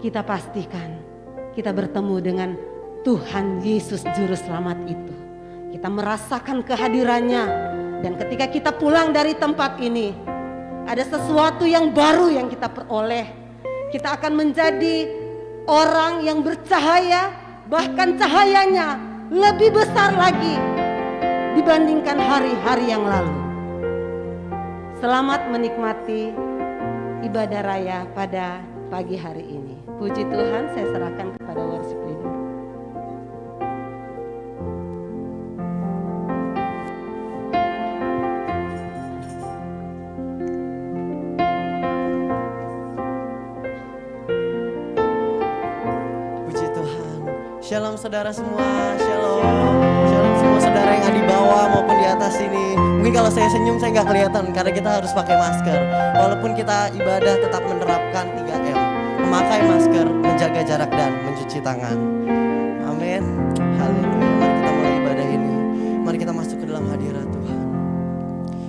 kita pastikan kita bertemu dengan Tuhan Yesus Juru Selamat itu. Kita merasakan kehadirannya, dan ketika kita pulang dari tempat ini, ada sesuatu yang baru yang kita peroleh. Kita akan menjadi orang yang bercahaya, bahkan cahayanya lebih besar lagi dibandingkan hari-hari yang lalu. Selamat menikmati ibadah raya pada pagi hari ini. Puji Tuhan, saya serahkan kepada worship leader. Puji Tuhan. Shalom saudara semua, shalom. Shalom semua saudara yang ada di bawah maupun di atas ini. Mungkin kalau saya senyum saya nggak kelihatan karena kita harus pakai masker. Walaupun kita ibadah tetap menerapkan 3M. Memakai masker, menjaga jarak dan mencuci tangan. Amin. Haleluya. Mari kita mulai ibadah ini. Mari kita masuk ke dalam hadirat Tuhan.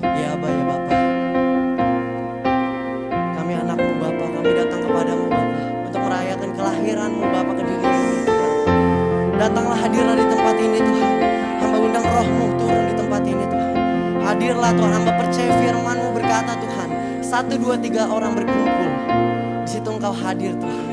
Ya Aba, ya Bapa. Kami anak-Mu Bapa, kami datang kepadamu Bapa untuk merayakan kelahiran-Mu Bapa ke dunia ini Tuhan. Datanglah hadirlah di tempat ini Tuhan. Hamba undang Roh-Mu turun di tempat ini Tuhan. Hadirlah Tuhan, hamba percaya firman-Mu berkata Tuhan, 1, 2, 3 orang berkumpul, di situ Engkau hadir Tuhan.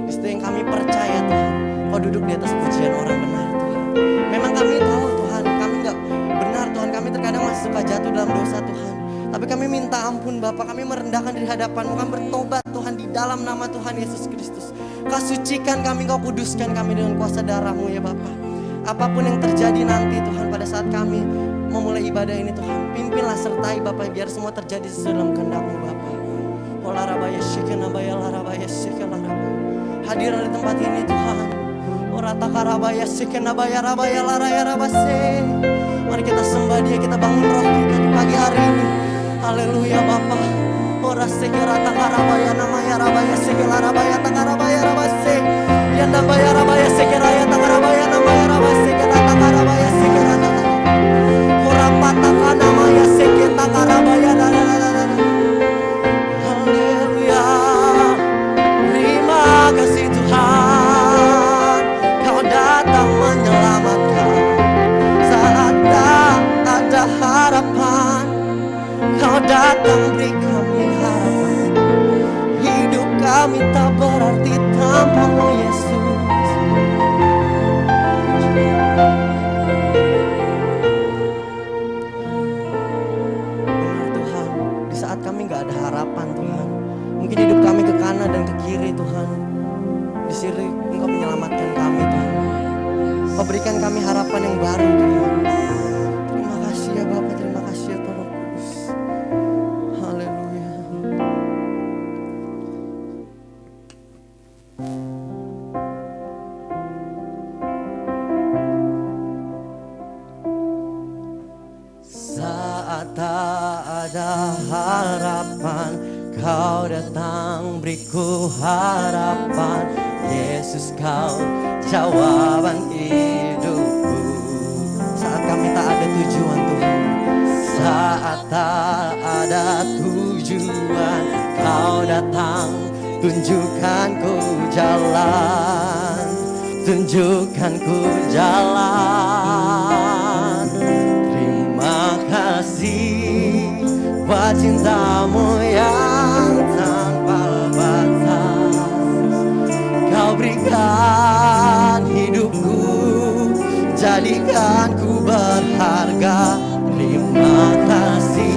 Di situ yang kami percaya Tuhan, Kau duduk di atas pujian orang benar Tuhan. Memang kami tahu Tuhan, kami gak benar Tuhan. Kami terkadang masih suka jatuh dalam dosa Tuhan. Tapi kami minta ampun Bapa, kami merendahkan di hadapan-Mu. Kami bertobat Tuhan di dalam nama Tuhan Yesus Kristus. Kau sucikan kami, Kau kuduskan kami dengan kuasa darah-Mu ya Bapa. Apapun yang terjadi nanti Tuhan pada saat kami memulai ibadah ini Tuhan, pimpinlah sertai Bapa, biar semua terjadi sesuai dalam kehendak-Mu Bapa. Olarabaya shikenabaya larabaya shikelaraba. Hadirlah di tempat ini Tuhan. Oratakarabaya shikenabaya rabaya laraya rabase. Mari kita sembah Dia, kita bangun roh kita di pagi hari ini. Haleluya Bapa. Ora sekeratakarabaya namaya rabaya shikelarabaya takarabaya rabase. Yandabaya rabaya shikeraya takarabaya namaya rabase keratakarabaya shikerata. Ora patakanamaya shiketakarabaya dadadadada. Kasih Tuhan, Kau datang menyelamatkan saat tak ada harapan. Kau datang beri kami harapan. Hidup kami tak berarti tanpa-Mu Yesus. Benar Tuhan, di saat kami gak ada harapan Tuhan, mungkin hidup kami ke kanan dan ke kiri Tuhan, di sini Engkau menyelamatkan kami Tuhan. Kau berikan kami harapan yang baru Tuhan. Terima kasih ya Bapa, terima kasih ya Tuhan Kudus. Haleluya. Saat tak ada harapan, Kau datang beriku harapan. Yesus Kau jawaban hidupku. Saat kami tak ada tujuan Tuhan, saat tak ada tujuan, Kau datang tunjukkan ku jalan. Tunjukkan ku jalan. Terima kasih buat cinta-Mu yang tanpa batas. Kau berikan hidupku, jadikan ku berharga. Terima kasih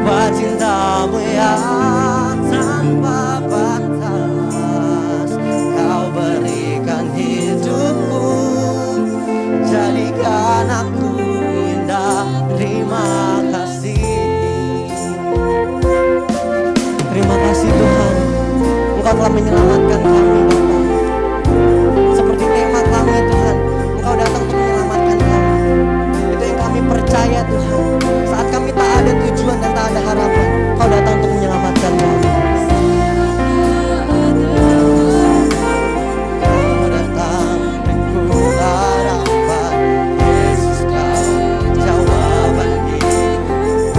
buat cinta-Mu yang tanpa batas. Kau berikan hidupku, jadikan aku indah. Terima kasih. Terima kasih Tuhan, Engkau telah menyelamatkan kami Bapa. Seperti tema kami Tuhan, Engkau datang untuk menyelamatkan kami. Itu yang kami percaya Tuhan. Saat kami tak ada tujuan dan tak ada harapan, Engkau datang untuk menyelamatkan kami. Kau datang beriku harapan. Yesus Kau jawaban hidup.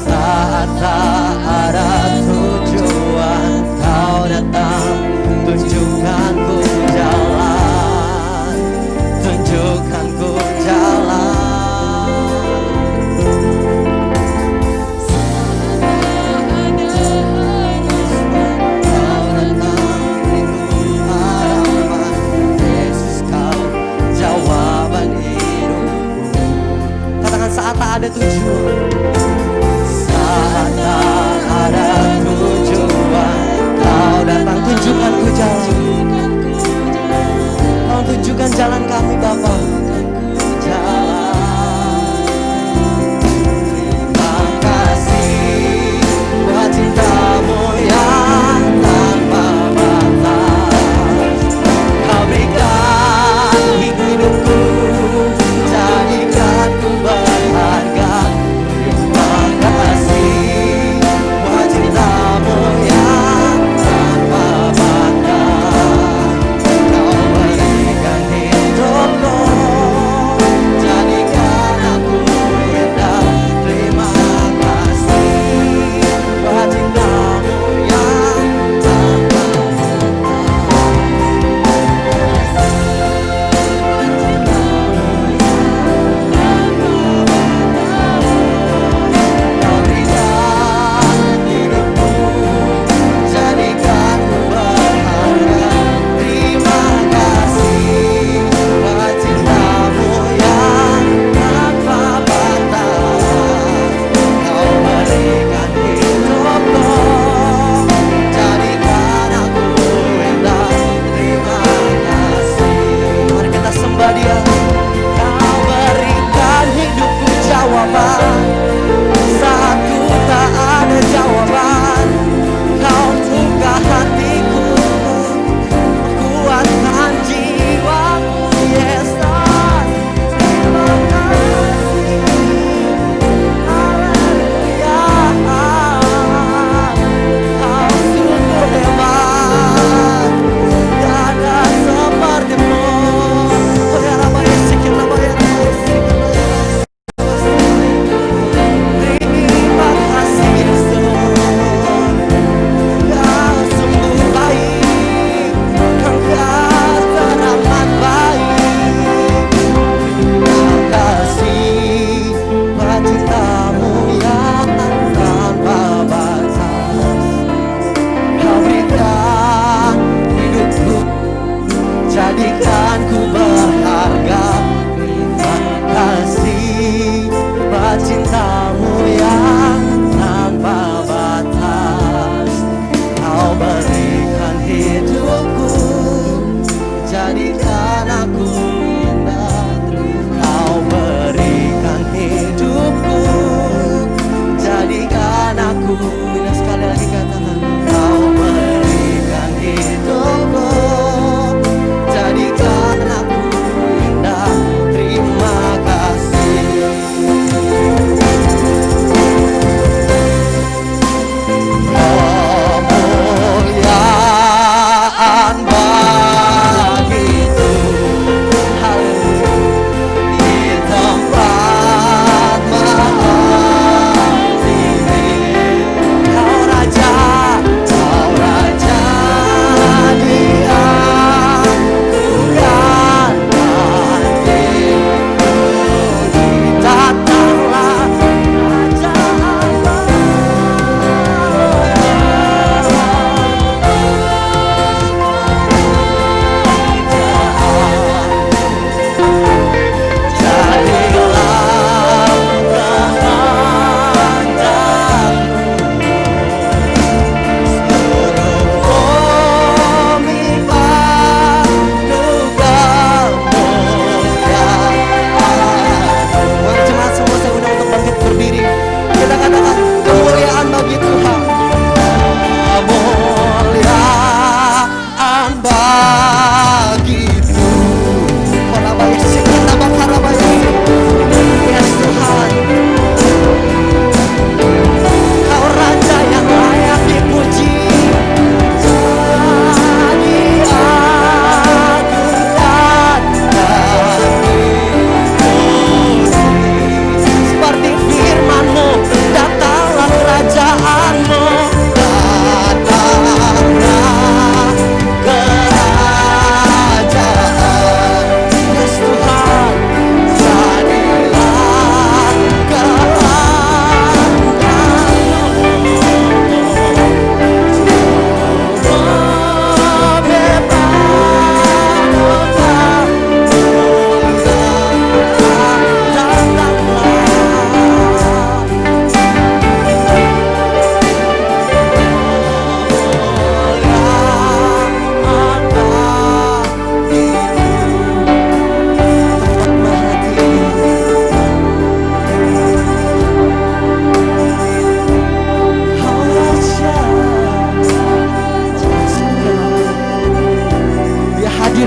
Saat tak ada tujuan,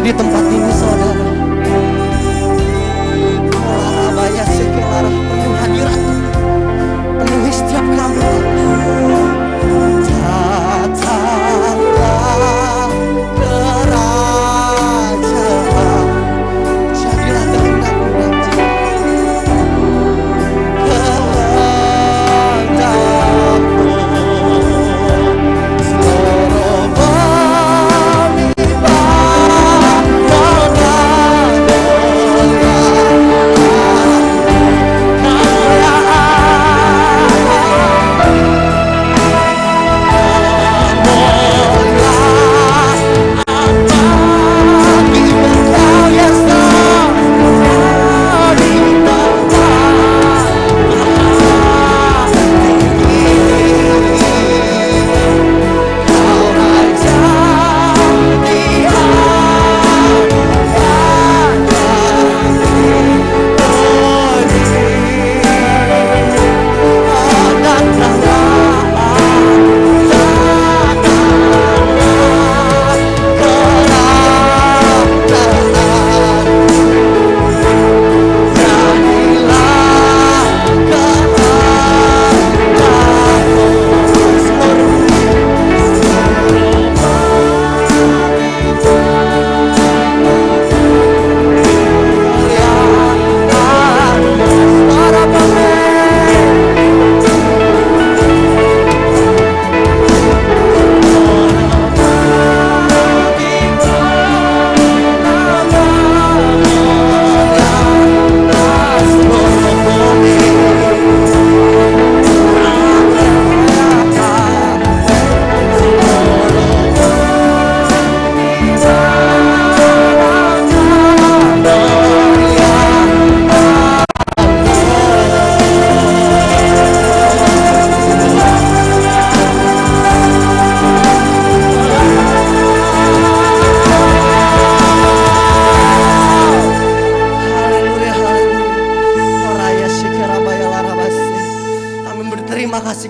di tempat ini saudara. Larabaya sekelara penuh hadirat, penuhi setiap kami. Datanglah kerajaan, jadilah kehendak-Mu Bapa. Kehendak-Mu seluruh bumi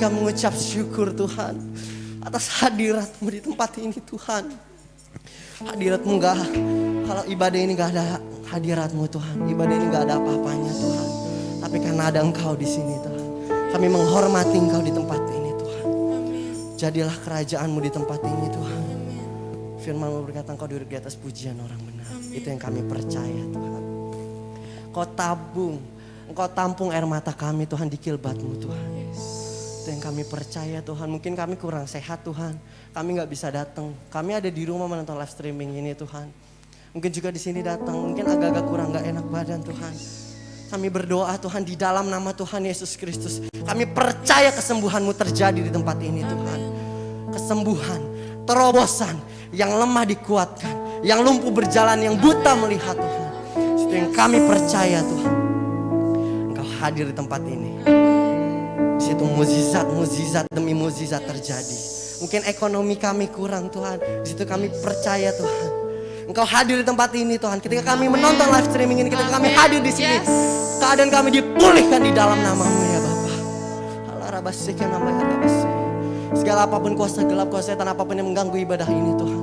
mengucap syukur Tuhan atas hadirat-Mu di tempat ini Tuhan. Hadirat-Mu enggak, kalau ibadah ini enggak ada hadirat-Mu Tuhan, ibadah ini enggak ada apa-apanya Tuhan. Tapi karena ada Engkau di sini Tuhan, kami menghormati Engkau di tempat ini Tuhan. Jadilah kerajaan-Mu di tempat ini Tuhan. Firman-Mu berkata Engkau duduk di atas pujian orang benar. Itu yang kami percaya Tuhan. Engkau tampung air mata kami Tuhan di kilbat-Mu Tuhan. Itu yang kami percaya Tuhan. Mungkin kami kurang sehat Tuhan, kami gak bisa datang. Kami ada di rumah menonton live streaming ini Tuhan. Mungkin juga di sini datang, mungkin agak-agak kurang gak enak badan Tuhan. Kami berdoa Tuhan di dalam nama Tuhan Yesus Kristus. Kami percaya kesembuhan-Mu terjadi di tempat ini Tuhan. Kesembuhan, terobosan, yang lemah dikuatkan, yang lumpuh berjalan, yang buta melihat Tuhan. Itu yang kami percaya Tuhan. Engkau hadir di tempat ini. Di situ mukjizat demi mukjizat terjadi. Mungkin ekonomi kami kurang Tuhan, di situ kami percaya Tuhan. Engkau hadir di tempat ini Tuhan. Ketika kami menonton live streaming ini, ketika kami hadir di sini, keadaan kami dipulihkan di dalam nama-Mu ya Bapa. Segala apapun kuasa gelap, kuasa setan apapun yang mengganggu ibadah ini Tuhan,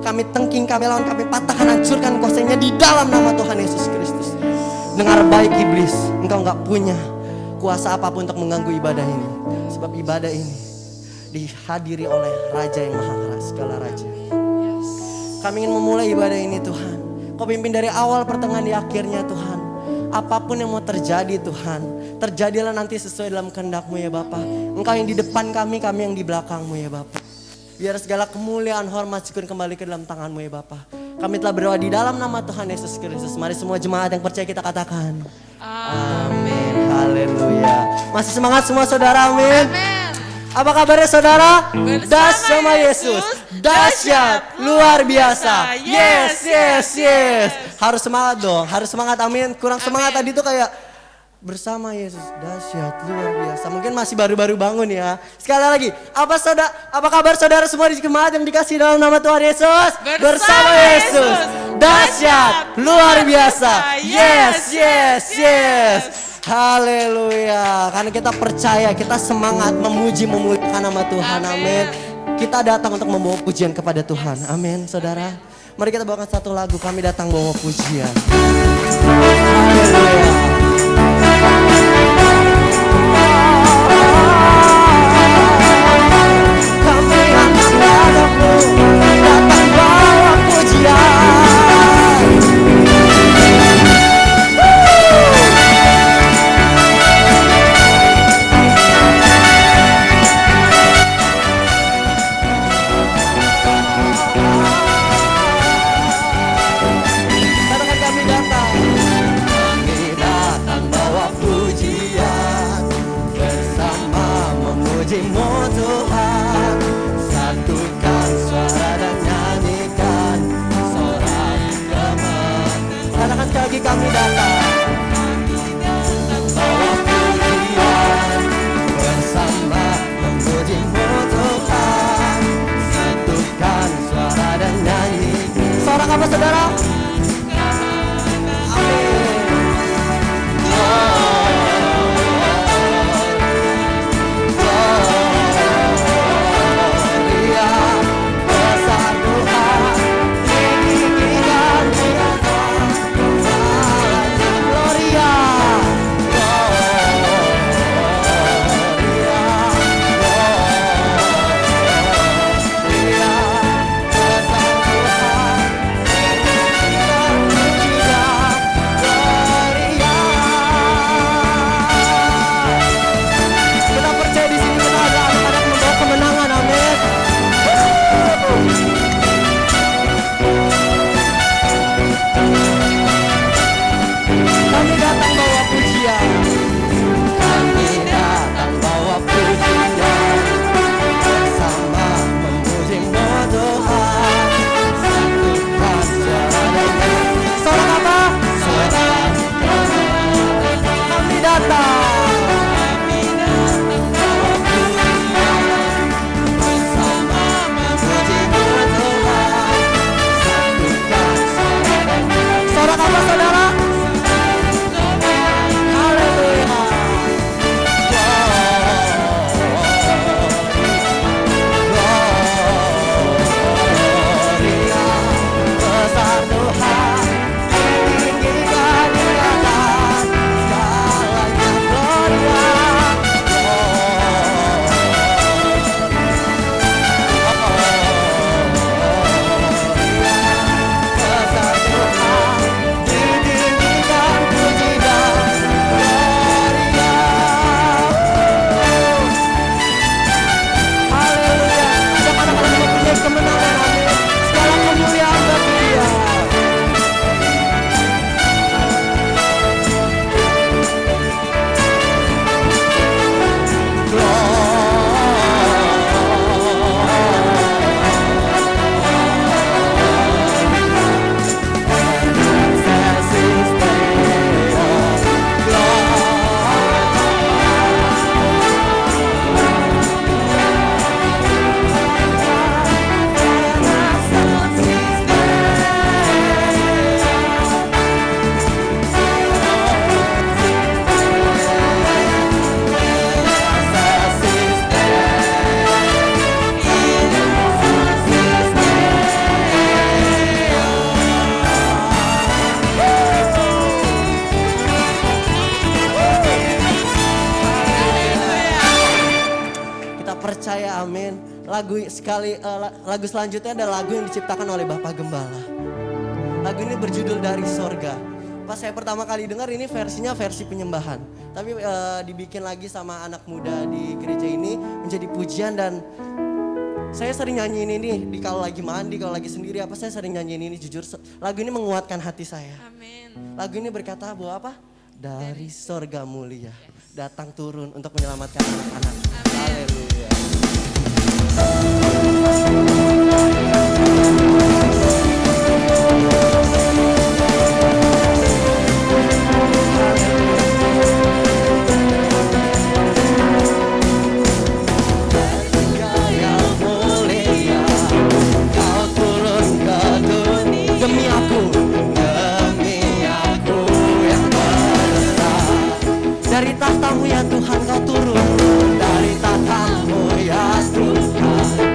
kami tengking, kami lawan, kami patahkan, hancurkan kuasanya di dalam nama Tuhan Yesus Kristus. Dengar baik iblis, engkau gak punya kuasa apapun untuk mengganggu ibadah ini. Sebab ibadah ini dihadiri oleh Raja yang Maha Keras, segala Raja. Kami ingin memulai ibadah ini Tuhan. Kau pimpin dari awal, pertengahan, di akhirnya Tuhan. Apapun yang mau terjadi Tuhan, terjadilah nanti sesuai dalam kehendak-Mu ya Bapa. Engkau yang di depan kami yang di belakang-Mu ya Bapa. Biar segala kemuliaan, hormat, syukur kembali ke dalam tangan-Mu ya Bapa. Kami telah berdoa di dalam nama Tuhan Yesus Kristus. Mari semua jemaat yang percaya kita katakan amin. Haleluya. Masih semangat semua saudara, amin. Apa kabarnya saudara? Das sama Yesus. Dahsyat, luar biasa. Yes. Harus semangat dong, harus semangat, amin. Kurang semangat tadi tuh kayak bersama Yesus, dahsyat, luar biasa. Mungkin masih baru-baru bangun ya. Sekali lagi, apa kabar saudara semua di jemaat yang dikasih dalam nama Tuhan Yesus? Bersama Yesus, dahsyat, luar biasa. Yes. Haleluya. Karena kita percaya, kita semangat memuji, memuliakan nama Tuhan. Amin. Kita datang untuk membawa pujian kepada Tuhan. Amin, saudara. Mari kita bawakan satu lagu, Kami Datang Bawa Pujian. Haleluya. Kami datang padamu, datang bawa pujian. Katakan kami datang bawa pujian, bersama memuji-Mu Tuhan, satukan suara dan nyanyikan sorak gema. Katakan sekali lagi, kami datang bawa pujian, bersama memuji-Mu Tuhan, satukan suara dan nyanyi. Sorak apa saudara? Percaya, amin. Lagu selanjutnya adalah lagu yang diciptakan oleh Bapak Gembala. Lagu ini berjudul Dari Sorga. Pas saya pertama kali dengar ini versinya versi penyembahan, tapi dibikin lagi sama anak muda di gereja ini menjadi pujian, dan saya sering nyanyiin ini di kalau lagi mandi, kalau lagi sendiri apa, saya sering nyanyiin ini. Jujur lagu ini menguatkan hati saya. Amin. Lagu ini berkata bahwa apa? Dari sorga mulia datang turun untuk menyelamatkan anak-anak. Haleluya. Dari tahtamu ya Tuhan kau turun, dari tahtamu ya Tuhan.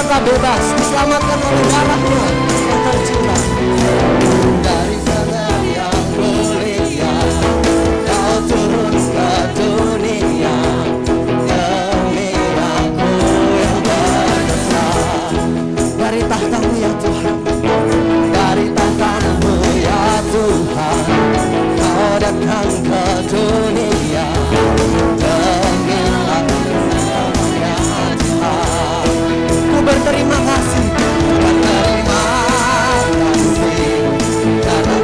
kita bebas, diselamatkan oleh darah-Nya yang tercurah. Dari sana yang mulia, Kau turun ke dunia demi aku yang berdosa. Dari tahta-Mu ya Tuhan, dari tahta-Mu ya Tuhan, Kau datang ke dunia demi aku ya Tuhan. Ku berterima kasih, berterima kasih karena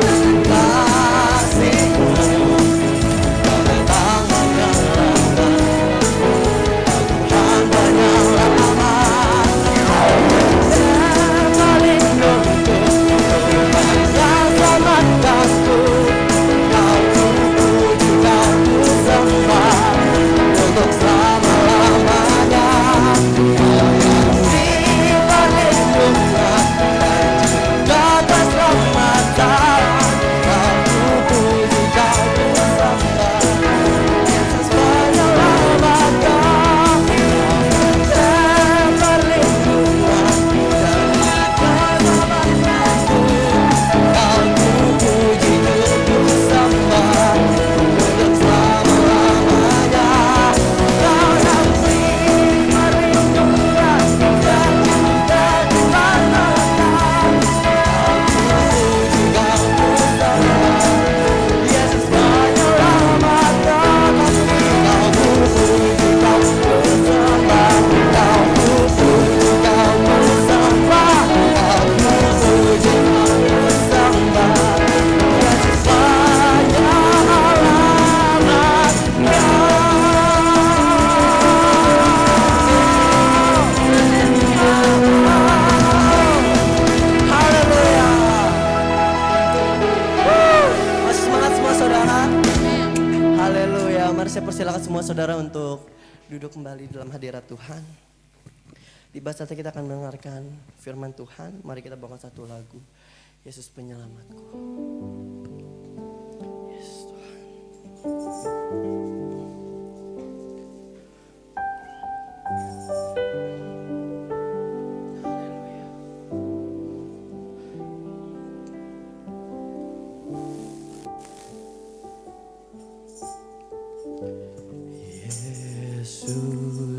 kasih-Mu Kau datang menyelamatkan. Tuhan menyelamatkan, melindungiku, menyelamatkanku. Kau ku puji, Kau ku sembah untuk selama-lamanya. Kau yang beri perlindungan dan juga keselamatan. Kau ku puji, Kau ku sembah, Yesus menyelamatkan. Perlindungan dan keselamatanku. Kau ku puji, ku sembah untuk selama-lamanya. Kau yang beri perlindungan dan juga keselamatan. Kau ku puji, Kau ku sembah, Yesus menyelamatkan. Kau ku puji, Kau ku sembah, Kau ku puji, Kau ku sembah, Kau ku puji, Kau ku sembah, Yesus menyelamatkan. Haleluya. Masih semangat semua saudara? Haleluya. Mari saya persilakan semua saudara untuk duduk kembali dalam hadirat Tuhan. Di saat kita akan mendengarkan firman Tuhan, mari kita bawakan satu lagu, Yesus Penyelamatku. Yes, Tuhan.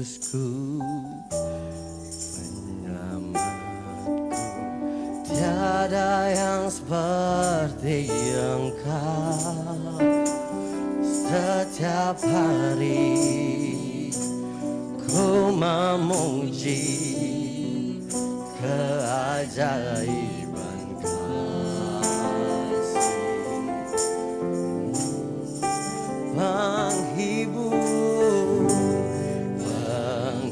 Yesusku, penyelamatku, tiada yang seperti Engkau. Setiap hari ku memuji keajaiban kasih. Penghibur, pelindung,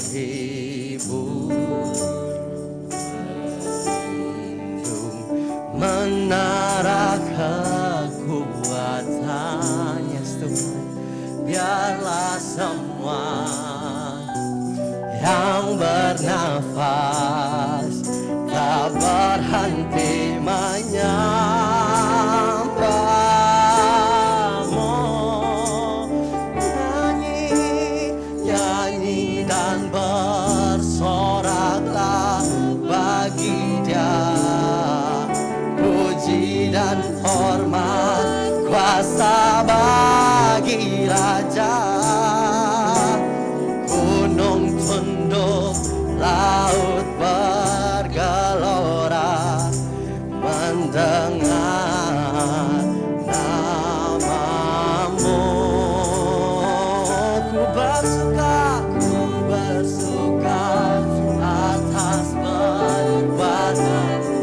menara kekuatannya Tuhan. Biarlah semua yang bernafas tak berhenti menyembah-Mu. Nyanyi, nyanyi dan bersoraklah bagi Dia, puji dan hormat kuasa bagi Raja. Gunung tunduk, laut bergelora mendengar nama-Mu. Ku bersuka atas perbuatan-Mu.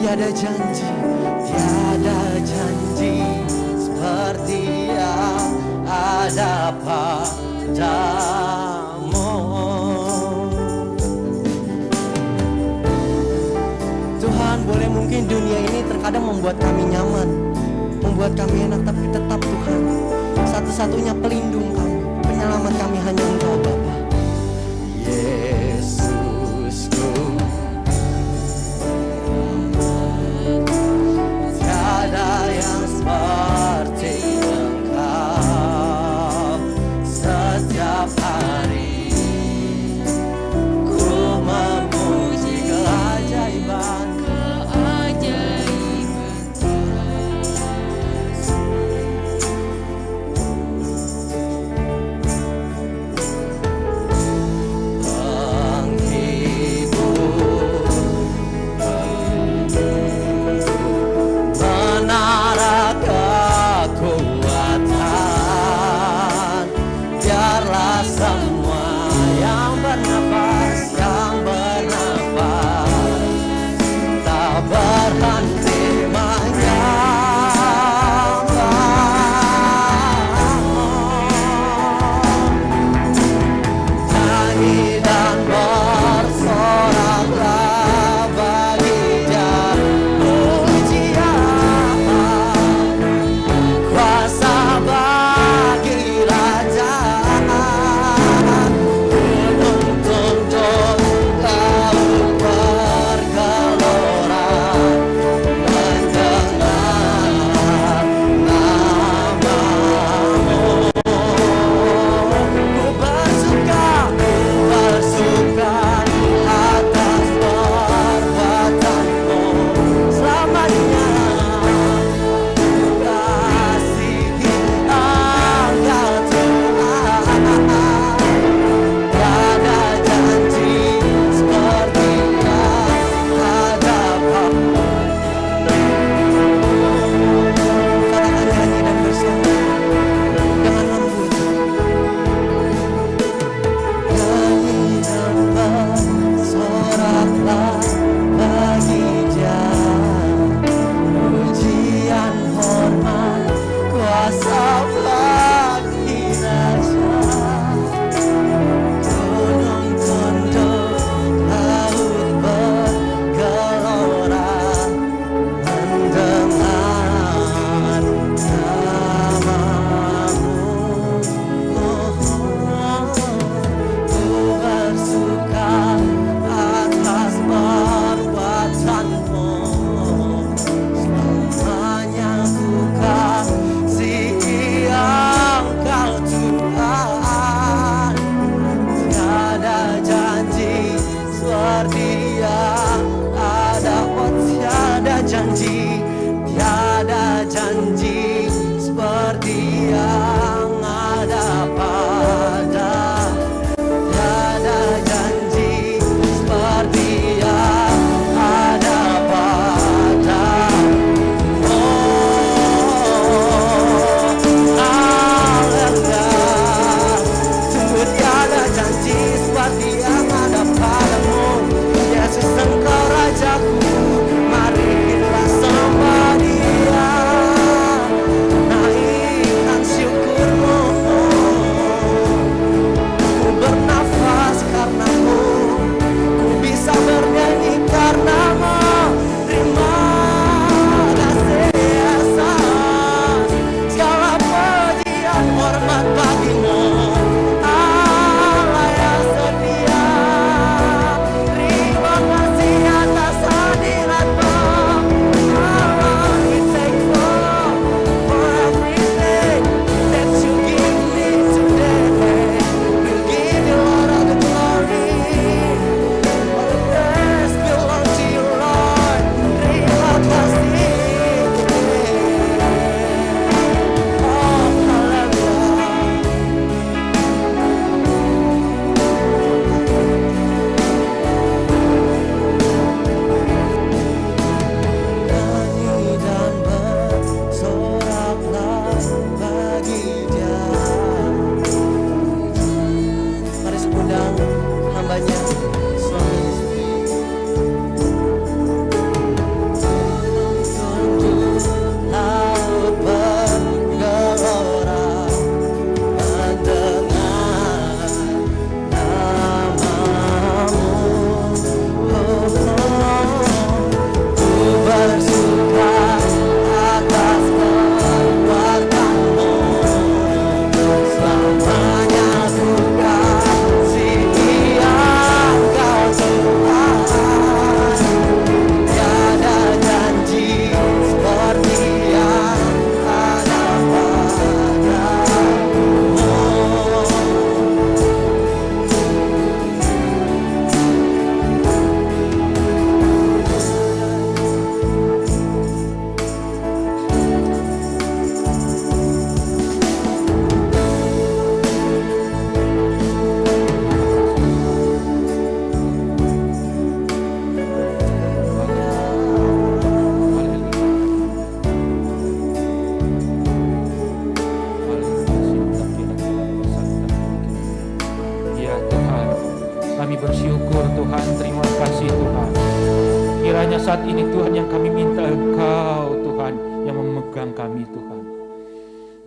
Tiada janji seperti yang ada padamu. Tuhan, boleh mungkin dunia ini terkadang membuat kami nyaman, membuat kami enak, tapi tetap Tuhan, satu-satunya pelindung kami, penyelamat kami hanya Engkau Bapa. Yesusku, tiada yang seperti Engkau.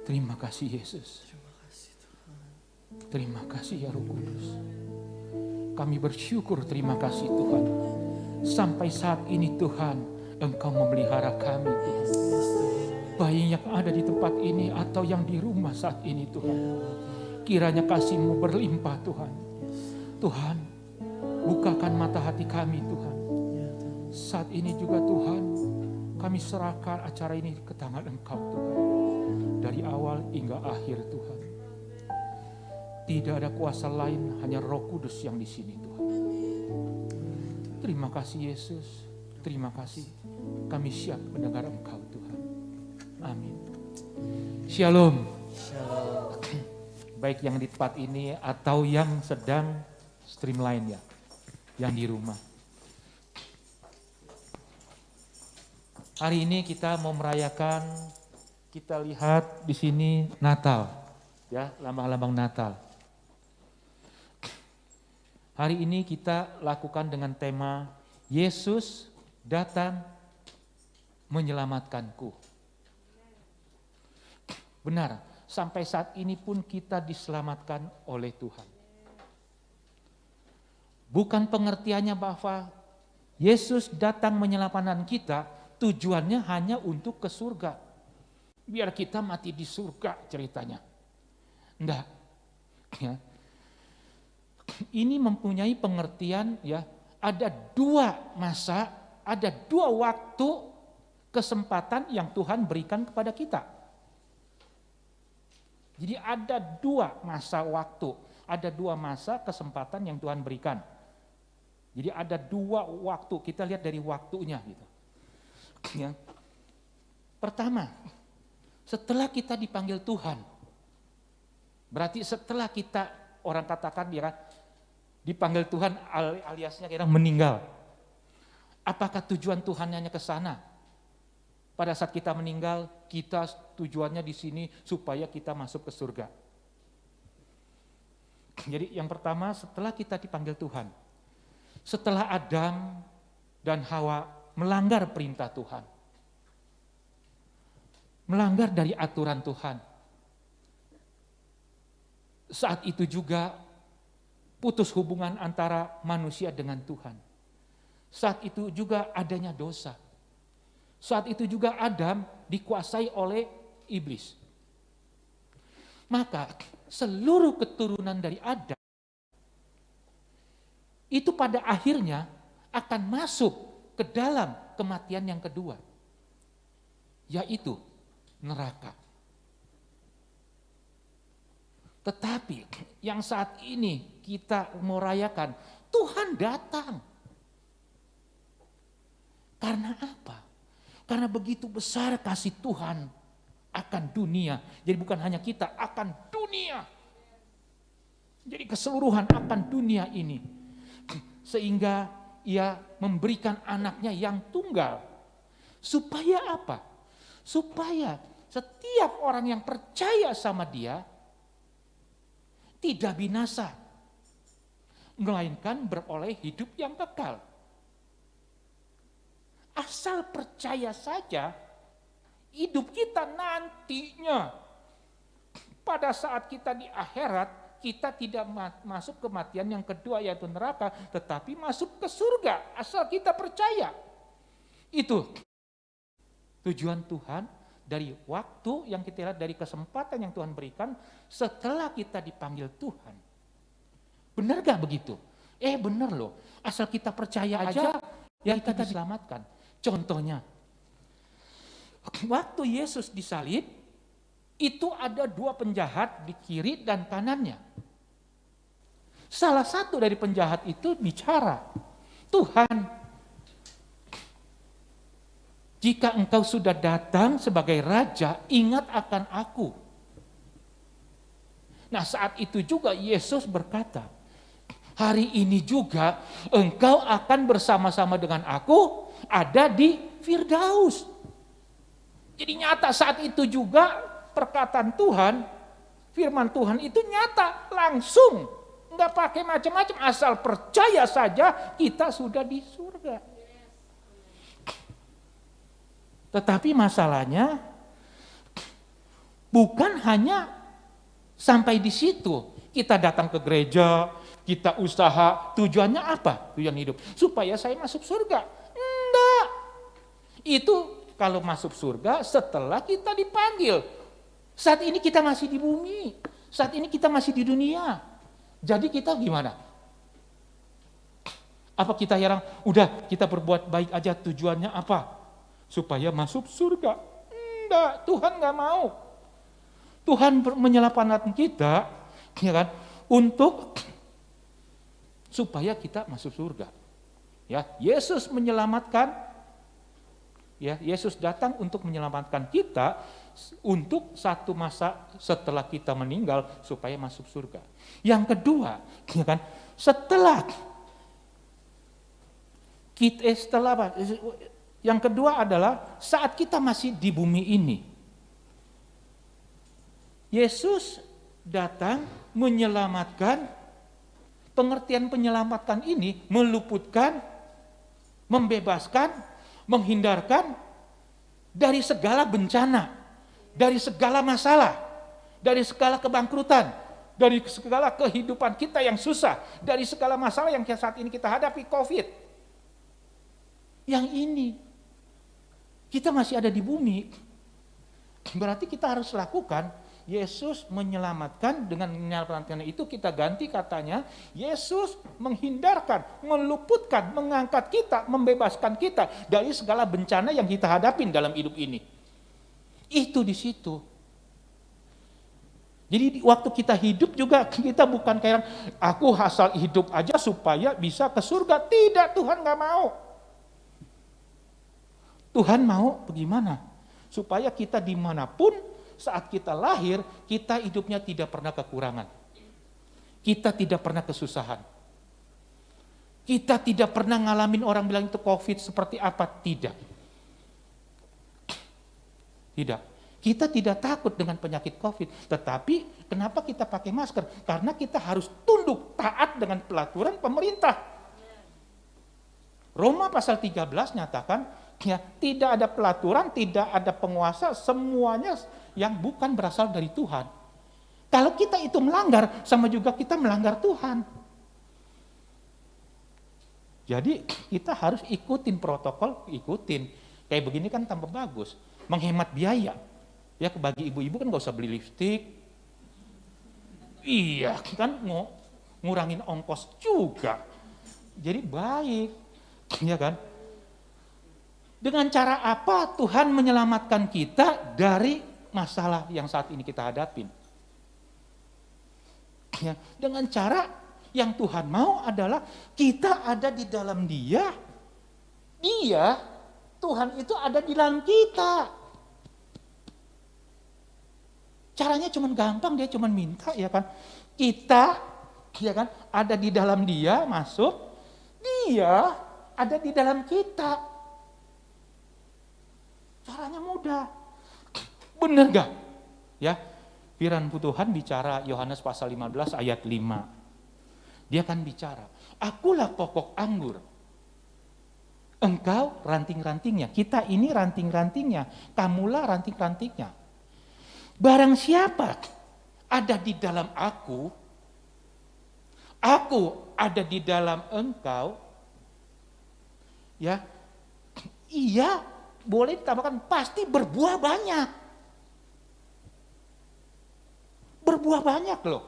Terima kasih Yesus. Terima kasih ya Roh Kudus. Kami bersyukur, terima kasih Tuhan. Sampai saat ini Tuhan, Engkau memelihara kami Tuhan. Baik yang ada di tempat ini atau yang di rumah saat ini Tuhan. Kiranya kasih-Mu berlimpah Tuhan. Tuhan, bukakan mata hati kami Tuhan. Saat ini juga Tuhan, kami serahkan acara ini ke tangan Engkau Tuhan. Dari awal hingga akhir Tuhan. Tidak ada kuasa lain, hanya Roh Kudus yang di sini Tuhan. Terima kasih Yesus, terima kasih. Kami siap mendengar Engkau Tuhan. Amin. Shalom. Shalom. Baik yang di tempat ini atau yang sedang stream lain ya, yang di rumah. Hari ini kita mau merayakan, kita lihat di sini Natal, ya, lambang-lambang Natal. Hari ini kita lakukan dengan tema Yesus datang menyelamatkanku. Benar, sampai saat ini pun kita diselamatkan oleh Tuhan. Bukan pengertiannya bahwa Yesus datang menyelamatkan kita, tujuannya hanya untuk ke surga. Biar kita mati di surga ceritanya. Enggak. Ya. Ini mempunyai pengertian ya, ada dua masa, ada dua waktu kesempatan yang Tuhan berikan kepada kita. Jadi ada dua masa waktu, ada dua masa kesempatan yang Tuhan berikan. Jadi ada dua waktu, kita lihat dari waktunya gitu. Ya. Pertama, setelah kita dipanggil Tuhan, berarti setelah kita, orang katakan dia dipanggil Tuhan aliasnya kira meninggal. Apakah tujuan Tuhan hanya ke sana? Pada saat kita meninggal, kita tujuannya di sini supaya kita masuk ke surga. Jadi yang pertama, setelah kita dipanggil Tuhan, setelah Adam dan Hawa melanggar perintah Tuhan, melanggar dari aturan Tuhan, saat itu juga putus hubungan antara manusia dengan Tuhan. Saat itu juga adanya dosa. Saat itu juga Adam dikuasai oleh iblis. Maka seluruh keturunan dari Adam itu pada akhirnya akan masuk ke dalam kematian yang kedua, yaitu neraka. Tetapi yang saat ini kita mau rayakan, Tuhan datang. Karena apa? Karena begitu besar kasih Tuhan akan dunia. Jadi bukan hanya kita, akan dunia. Jadi keseluruhan akan dunia ini. Sehingga ia memberikan anaknya yang tunggal. Supaya apa? Supaya setiap orang yang percaya sama dia tidak binasa, melainkan beroleh hidup yang kekal. Asal percaya saja, hidup kita nantinya, pada saat kita di akhirat, kita tidak masuk kematian yang kedua yaitu neraka, tetapi masuk ke surga, asal kita percaya. Itu tujuan Tuhan. Dari waktu yang kita lihat, dari kesempatan yang Tuhan berikan setelah kita dipanggil Tuhan. Benar gak begitu? Benar loh, asal kita percaya aja ya kita diselamatkan. Contohnya, waktu Yesus disalib, itu ada dua penjahat di kiri dan kanannya. Salah satu dari penjahat itu bicara, Tuhan, jika engkau sudah datang sebagai raja, ingat akan aku. Nah saat itu juga Yesus berkata, hari ini juga engkau akan bersama-sama dengan aku ada di Firdaus. Jadi nyata saat itu juga perkataan Tuhan, firman Tuhan itu nyata langsung. Enggak pakai macam-macam, asal percaya saja kita sudah di surga. Tetapi masalahnya bukan hanya sampai di situ. Kita datang ke gereja, kita usaha, tujuannya apa? Tujuan hidup. Supaya saya masuk surga. Enggak. Itu kalau masuk surga setelah kita dipanggil. Saat ini kita masih di bumi. Saat ini kita masih di dunia. Jadi kita gimana? Apa kita yang udah kita berbuat baik aja, tujuannya apa? Supaya masuk surga. Enggak, Tuhan enggak mau. Tuhan menyelamatkan kita, ya kan, untuk supaya kita masuk surga. Ya, Yesus menyelamatkan, ya, Yesus datang untuk menyelamatkan kita untuk satu masa setelah kita meninggal supaya masuk surga. Yang kedua, ya kan, yang kedua adalah saat kita masih di bumi ini. Yesus datang menyelamatkan, pengertian penyelamatan ini meluputkan, membebaskan, menghindarkan dari segala bencana, dari segala masalah, dari segala kebangkrutan, dari segala kehidupan kita yang susah, dari segala masalah yang saat ini kita hadapi, COVID. Yang ini, kita masih ada di bumi, berarti kita harus lakukan. Yesus menyelamatkan, dengan menyelamatkan itu kita ganti katanya, Yesus menghindarkan, meluputkan, mengangkat kita, membebaskan kita dari segala bencana yang kita hadapin dalam hidup ini. Itu di situ. Jadi waktu kita hidup juga kita bukan kayak aku asal hidup aja supaya bisa ke surga. Tidak, Tuhan gak mau. Tuhan mau bagaimana? Supaya kita dimanapun saat kita lahir, kita hidupnya tidak pernah kekurangan. Kita tidak pernah kesusahan. Kita tidak pernah ngalamin orang bilang itu COVID seperti apa. Tidak. Tidak. Kita tidak takut dengan penyakit COVID. Tetapi kenapa kita pakai masker? Karena kita harus tunduk taat dengan peraturan pemerintah. Roma pasal 13 nyatakan, ya, tidak ada pelaturan, tidak ada penguasa, semuanya yang bukan berasal dari Tuhan. Kalau kita itu melanggar, sama juga kita melanggar Tuhan. Jadi kita harus ikutin protokol, ikutin. Kayak begini kan tambah bagus, menghemat biaya. Ya, bagi ibu-ibu kan gak usah beli lipstik. Iya, kan ngurangin ongkos juga. Jadi baik, ya kan? Dengan cara apa Tuhan menyelamatkan kita dari masalah yang saat ini kita hadapin? Ya, dengan cara yang Tuhan mau adalah kita ada di dalam Dia. Tuhan itu ada di dalam kita. Caranya cuman gampang, Dia cuman minta, ya kan? Kita, ya kan, ada di dalam Dia, masuk. Dia ada di dalam kita. Caranya mudah. Benar gak? Ya, firman Tuhan bicara Yohanes pasal 15 ayat 5. Dia kan bicara, akulah pokok anggur. Engkau ranting-rantingnya. Kita ini ranting-rantingnya. Kamulah ranting-rantingnya. Barang siapa ada di dalam aku ada di dalam engkau, ya, ia boleh ditambahkan pasti berbuah banyak. Berbuah banyak loh.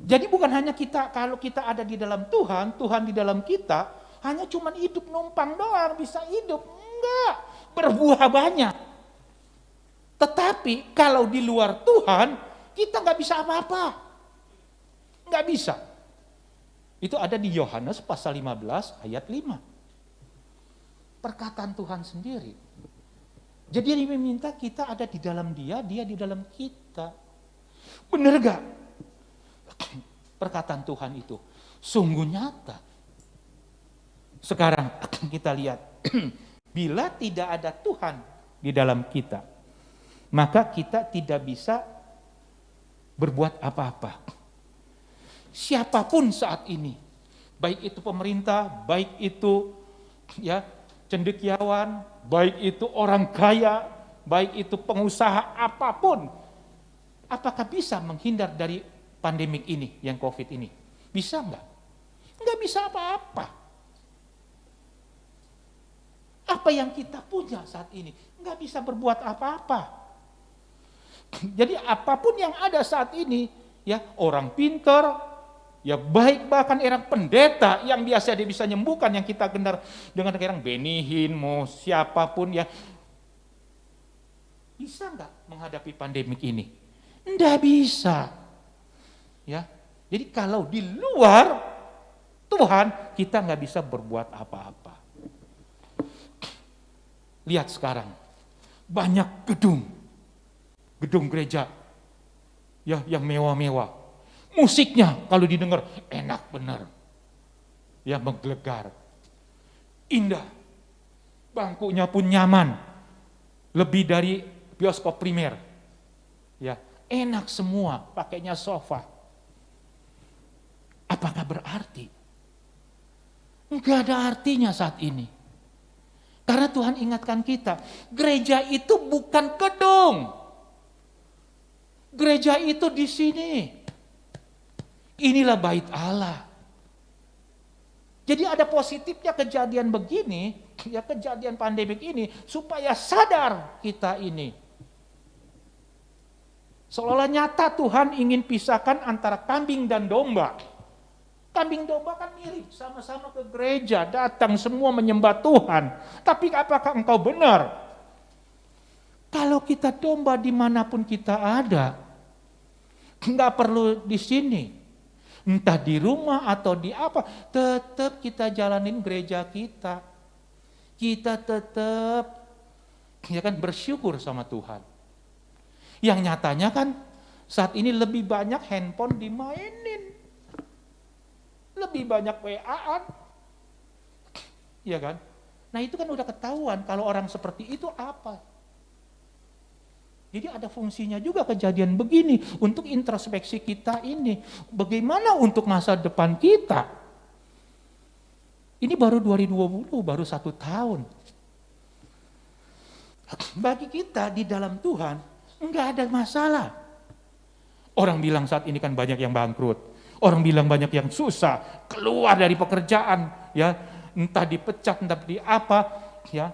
Jadi bukan hanya kita, kalau kita ada di dalam Tuhan, Tuhan di dalam kita, hanya cuman hidup numpang doang, bisa hidup. Enggak, berbuah banyak. Tetapi kalau di luar Tuhan, kita nggak bisa apa-apa. Nggak bisa. Itu ada di Yohanes pasal 15 ayat 5. Perkataan Tuhan sendiri. Jadi dia meminta kita ada di dalam Dia, Dia di dalam kita. Benar gak? Perkataan Tuhan itu sungguh nyata. Sekarang kita lihat, bila tidak ada Tuhan di dalam kita, maka kita tidak bisa berbuat apa-apa. Siapapun saat ini, baik itu pemerintah, baik itu ya cendekiawan, baik itu orang kaya, baik itu pengusaha apapun, apakah bisa menghindar dari pandemik ini, yang COVID ini? Bisa nggak? Nggak bisa apa-apa. Apa yang kita punya saat ini? Nggak bisa berbuat apa-apa. Jadi apapun yang ada saat ini, ya orang pintar, ya baik bahkan orang pendeta yang biasa dia bisa nyembuhkan, yang kita dengar dengan orang Benihin, mau siapapun ya, bisa nggak menghadapi pandemik ini? Nggak bisa. Ya, jadi kalau di luar Tuhan kita nggak bisa berbuat apa-apa. Lihat sekarang banyak gedung gereja ya yang mewah-mewah. Musiknya kalau didengar enak benar. Ya menggelegar. Indah. Bangkunya pun nyaman. Lebih dari bioskop primer. Ya, enak semua, pakainya sofa. Apakah berarti? Enggak ada artinya saat ini. Karena Tuhan ingatkan kita, gereja itu bukan gedung. Gereja itu di sini. Inilah bait Allah. Jadi ada positifnya kejadian begini, ya kejadian pandemik ini, supaya sadar kita ini. Seolah nyata Tuhan ingin pisahkan antara kambing dan domba. Kambing domba kan mirip, sama-sama ke gereja, datang semua menyembah Tuhan. Tapi apakah engkau benar? Kalau kita domba dimanapun kita ada, nggak perlu di sini. Entah di rumah atau di apa, tetap kita jalanin gereja kita. Kita tetap ya kan bersyukur sama Tuhan. Yang nyatanya kan saat ini lebih banyak handphone dimainin. Lebih banyak WA-an. Iya kan? Nah itu kan udah ketahuan kalau orang seperti itu apa. Jadi ada fungsinya juga kejadian begini untuk introspeksi kita ini. Bagaimana untuk masa depan kita? Ini baru 2020, baru 1 tahun. Bagi kita di dalam Tuhan, enggak ada masalah. Orang bilang saat ini kan banyak yang bangkrut. Orang bilang banyak yang susah, keluar dari pekerjaan, ya entah dipecat, entah di apa, ya.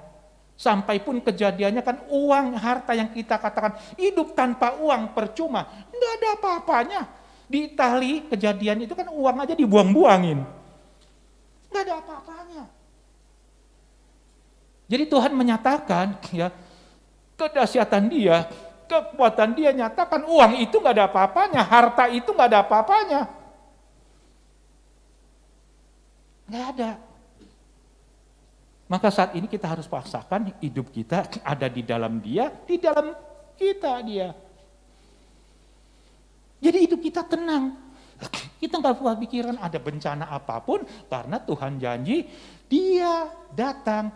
Sampai pun kejadiannya kan uang, harta yang kita katakan hidup tanpa uang percuma, enggak ada apa-apanya. Di Itali kejadian itu kan uang aja dibuang-buangin, enggak ada apa-apanya. Jadi Tuhan menyatakan, ya kedahsyatan Dia, kekuatan Dia nyatakan uang itu enggak ada apa-apanya, harta itu enggak ada apa-apanya. Nggak ada. Maka saat ini kita harus paksakan hidup kita ada di dalam Dia, di dalam kita Dia. Jadi hidup kita tenang. Kita nggak punya pikiran ada bencana apapun karena Tuhan janji Dia datang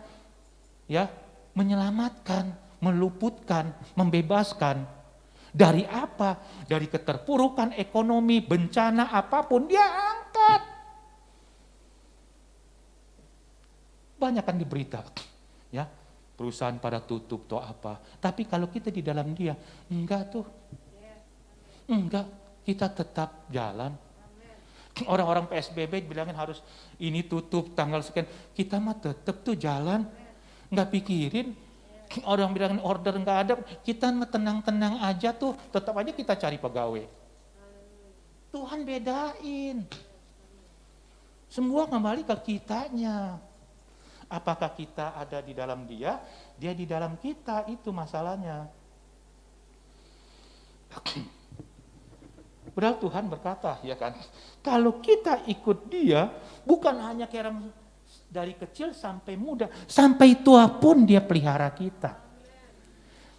ya menyelamatkan, meluputkan, membebaskan. Dari apa? Dari keterpurukan ekonomi, bencana apapun Dia angkat. Banyak kan di berita, ya perusahaan pada tutup atau apa. Tapi kalau kita di dalam Dia, enggak tuh, enggak, kita tetap jalan. Orang-orang PSBB bilangin harus ini tutup tanggal sekian, kita mah tetap tuh jalan, enggak pikirin. Orang bilangin order enggak ada, kita mah tenang-tenang aja tuh, tetap aja kita cari pegawai. Tuhan bedain, semua kembali ke kitanya. Apakah kita ada di dalam Dia, Dia di dalam kita, itu masalahnya. Padahal Tuhan berkata, ya kan, kalau kita ikut Dia, bukan hanya kayak orang dari kecil sampai muda, sampai tua pun Dia pelihara kita.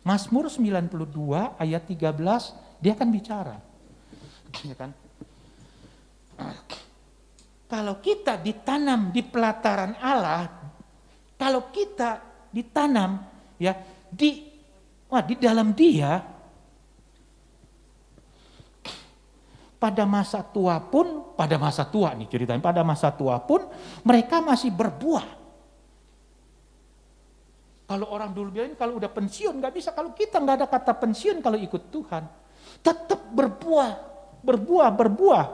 Mazmur 92 ayat 13, dia kan bicara. Ya kan? Kalau kita ditanam di pelataran Allah, kalau kita ditanam ya di dalam Dia, pada masa tua nih ceritanya, pada masa tua pun mereka masih berbuah. Kalau orang dulu bilang kalau udah pensiun nggak bisa, kalau kita nggak ada kata pensiun kalau ikut Tuhan. Tetap berbuah.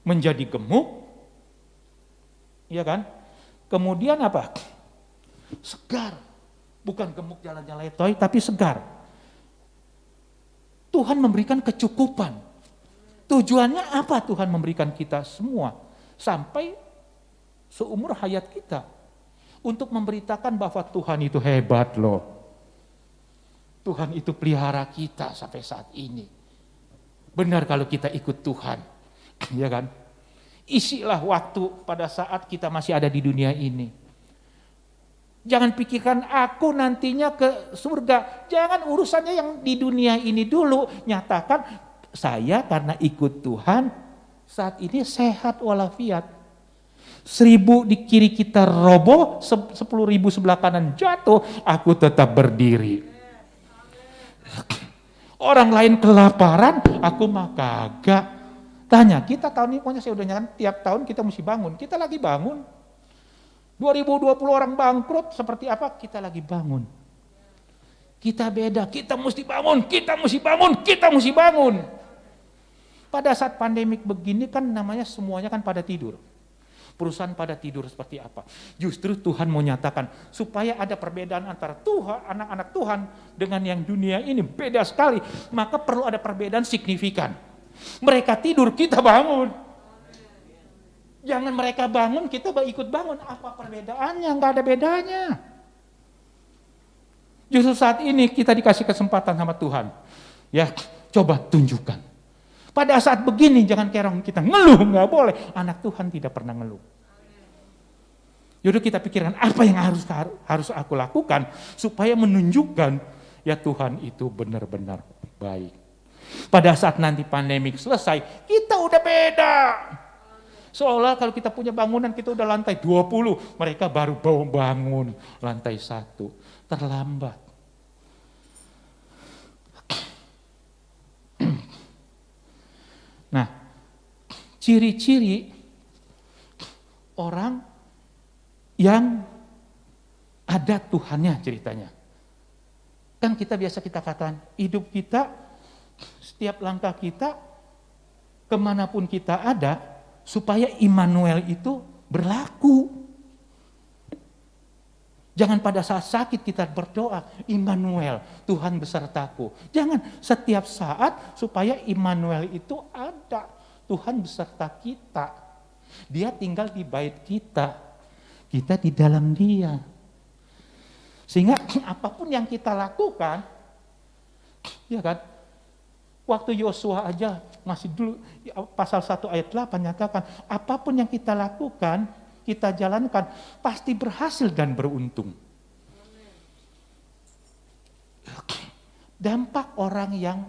Menjadi gemuk, ya kan? Kemudian apa? Segar. Bukan gemuk jalan-jalan letoy, tapi segar. Tuhan memberikan kecukupan. Tujuannya apa Tuhan memberikan kita semua? Sampai seumur hayat kita. Untuk memberitakan bahwa Tuhan itu hebat loh. Tuhan itu pelihara kita sampai saat ini. Benar kalau kita ikut Tuhan. Ya kan? Isilah waktu pada saat kita masih ada di dunia ini. Jangan pikirkan aku nantinya ke surga. Jangan urusannya yang di dunia ini dulu. Nyatakan saya karena ikut Tuhan saat ini sehat walafiat. 1.000 di kiri kita roboh, 10.000 sebelah kanan jatuh, aku tetap berdiri. Orang lain kelaparan, aku mah kagak. Tanya, kita tahun ini pokoknya saya udah nyatakan tiap tahun kita mesti bangun. Kita lagi bangun. 2020 orang bangkrut, seperti apa? Kita lagi bangun. Kita beda, kita mesti bangun. Pada saat pandemik begini kan namanya semuanya kan pada tidur. Perusahaan pada tidur seperti apa? Justru Tuhan mau nyatakan supaya ada perbedaan antara Tuhan, anak-anak Tuhan dengan yang dunia ini beda sekali. Maka perlu ada perbedaan signifikan. Mereka tidur, kita bangun. Jangan mereka bangun, kita ikut bangun. Apa perbedaannya? Enggak ada bedanya. Justru saat ini kita dikasih kesempatan sama Tuhan. Ya, coba tunjukkan. Pada saat begini jangan kerong kita ngeluh, nggak boleh. Anak Tuhan tidak pernah ngeluh. Jadi kita pikirkan apa yang harus aku lakukan supaya menunjukkan ya Tuhan itu benar-benar baik. Pada saat nanti pandemik selesai, kita udah beda. Seolah kalau kita punya bangunan kita udah lantai 20, mereka baru bangun lantai 1. Terlambat. Nah, ciri-ciri orang yang ada Tuhannya ceritanya. Kan kita biasa kita katakan, hidup kita, setiap langkah kita, kemanapun kita ada, supaya Immanuel itu berlaku. Jangan pada saat sakit kita berdoa, Immanuel, Tuhan besertaku. Jangan setiap saat supaya Immanuel itu ada. Tuhan beserta kita. Dia tinggal di bait kita. Kita di dalam Dia. Sehingga apapun yang kita lakukan, ya kan? Waktu Yosua aja masih dulu pasal 1 ayat 8 nyatakan, apapun yang kita lakukan, kita jalankan, pasti berhasil dan beruntung. Dampak orang yang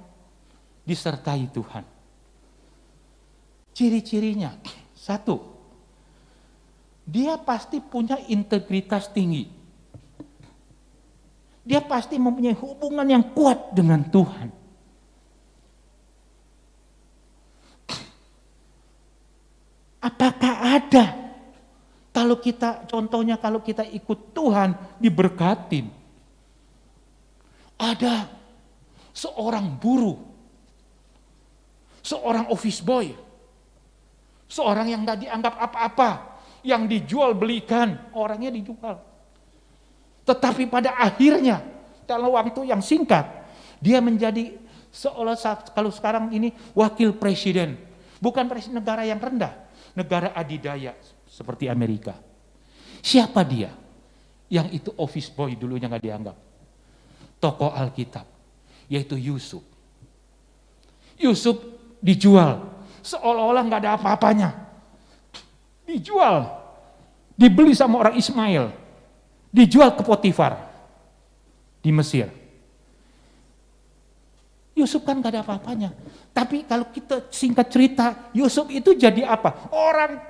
disertai Tuhan. Ciri-cirinya, 1, dia pasti punya integritas tinggi. Dia pasti mempunyai hubungan yang kuat dengan Tuhan. Apakah ada? Kalau kita, contohnya kalau kita ikut Tuhan, diberkatin. Ada seorang buruh, seorang office boy, seorang yang gak dianggap apa-apa, yang dijual belikan, orangnya dijual. Tetapi pada akhirnya, dalam waktu yang singkat, dia menjadi seolah kalau sekarang ini wakil presiden. Bukan presiden negara yang rendah, negara adidaya seperti Amerika. Siapa dia? Yang itu office boy dulunya gak dianggap. Tokoh Alkitab, yaitu Yusuf. Yusuf dijual, seolah-olah gak ada apa-apanya. Dijual, dibeli sama orang Ismail, dijual ke Potifar di Mesir. Yusuf kan gak ada apa-apanya. Tapi kalau kita singkat cerita, Yusuf itu jadi apa? Orang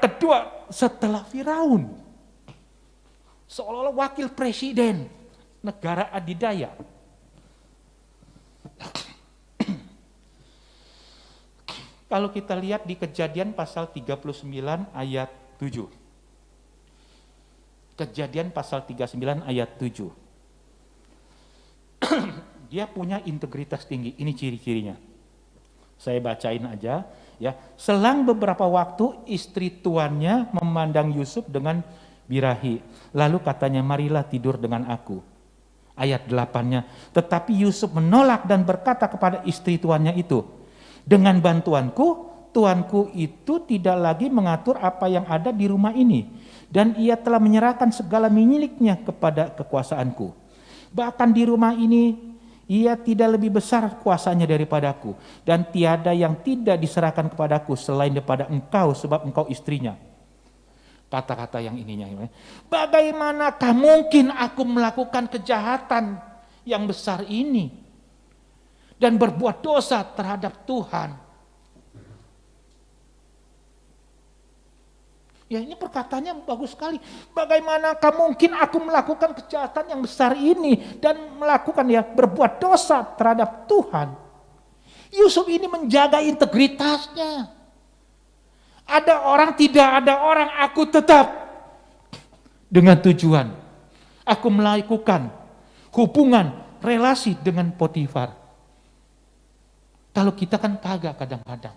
kedua setelah Firaun. Seolah-olah wakil presiden negara adidaya. Kalau kita lihat di Kejadian pasal 39 ayat 7. Kejadian pasal 39 ayat 7. Dia punya integritas tinggi, ini ciri-cirinya. Saya bacain aja ya. Selang beberapa waktu istri tuannya memandang Yusuf dengan birahi. Lalu katanya, marilah tidur dengan aku. Ayat 8-nya, tetapi Yusuf menolak dan berkata kepada istri tuannya itu, dengan bantuanku, tuanku itu tidak lagi mengatur apa yang ada di rumah ini. Dan ia telah menyerahkan segala miliknya kepada kekuasaanku. Bahkan di rumah ini, ia tidak lebih besar kuasanya daripadaku. Dan tiada yang tidak diserahkan kepadaku selain daripada engkau, sebab engkau istrinya. Kata-kata yang ininya. Bagaimanakah mungkin aku melakukan kejahatan yang besar ini dan berbuat dosa terhadap Tuhan? Ya, ini perkataannya bagus sekali. Bagaimanakah mungkin aku melakukan kejahatan yang besar ini dan melakukan berbuat dosa terhadap Tuhan? Yusuf ini menjaga integritasnya. Ada orang, tidak ada orang, aku tetap dengan tujuan. Aku melakukan hubungan, relasi dengan Potifar. Kalau kita kan kagak kadang-kadang.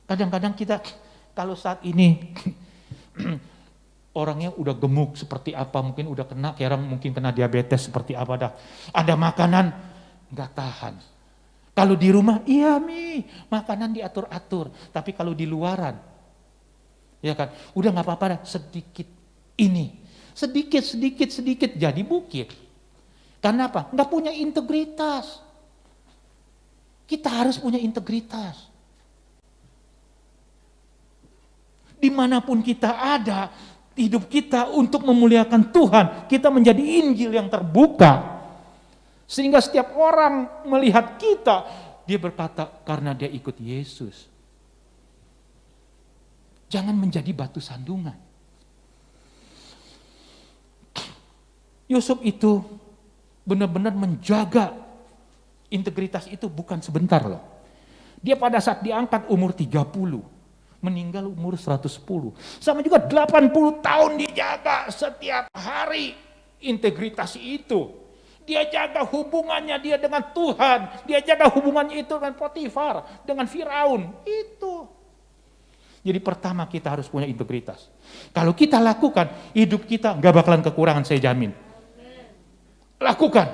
Kadang-kadang kita, kalau saat ini orangnya udah gemuk seperti apa, mungkin udah kena, kayak orang mungkin kena diabetes seperti apa dah. Ada makanan, nggak tahan. Kalau di rumah, iya Mi, makanan diatur-atur. Tapi kalau di luaran, ya kan, udah nggak apa-apa dah, sedikit ini, sedikit jadi bukit. Karena apa? Nggak punya integritas. Kita harus punya integritas. Dimanapun kita ada, hidup kita untuk memuliakan Tuhan, kita menjadi Injil yang terbuka. Sehingga setiap orang melihat kita, dia berkata karena dia ikut Yesus. Jangan menjadi batu sandungan. Yusuf itu benar-benar menjaga integritas itu bukan sebentar loh. Dia pada saat diangkat umur 30, meninggal umur 110. Sama juga 80 tahun dijaga setiap hari integritas itu. Dia jaga hubungannya dia dengan Tuhan. Dia jaga hubungannya itu dengan Potifar, dengan Firaun. Itu. Jadi pertama kita harus punya integritas. Kalau kita lakukan, hidup kita gak bakalan kekurangan, saya jamin. Lakukan.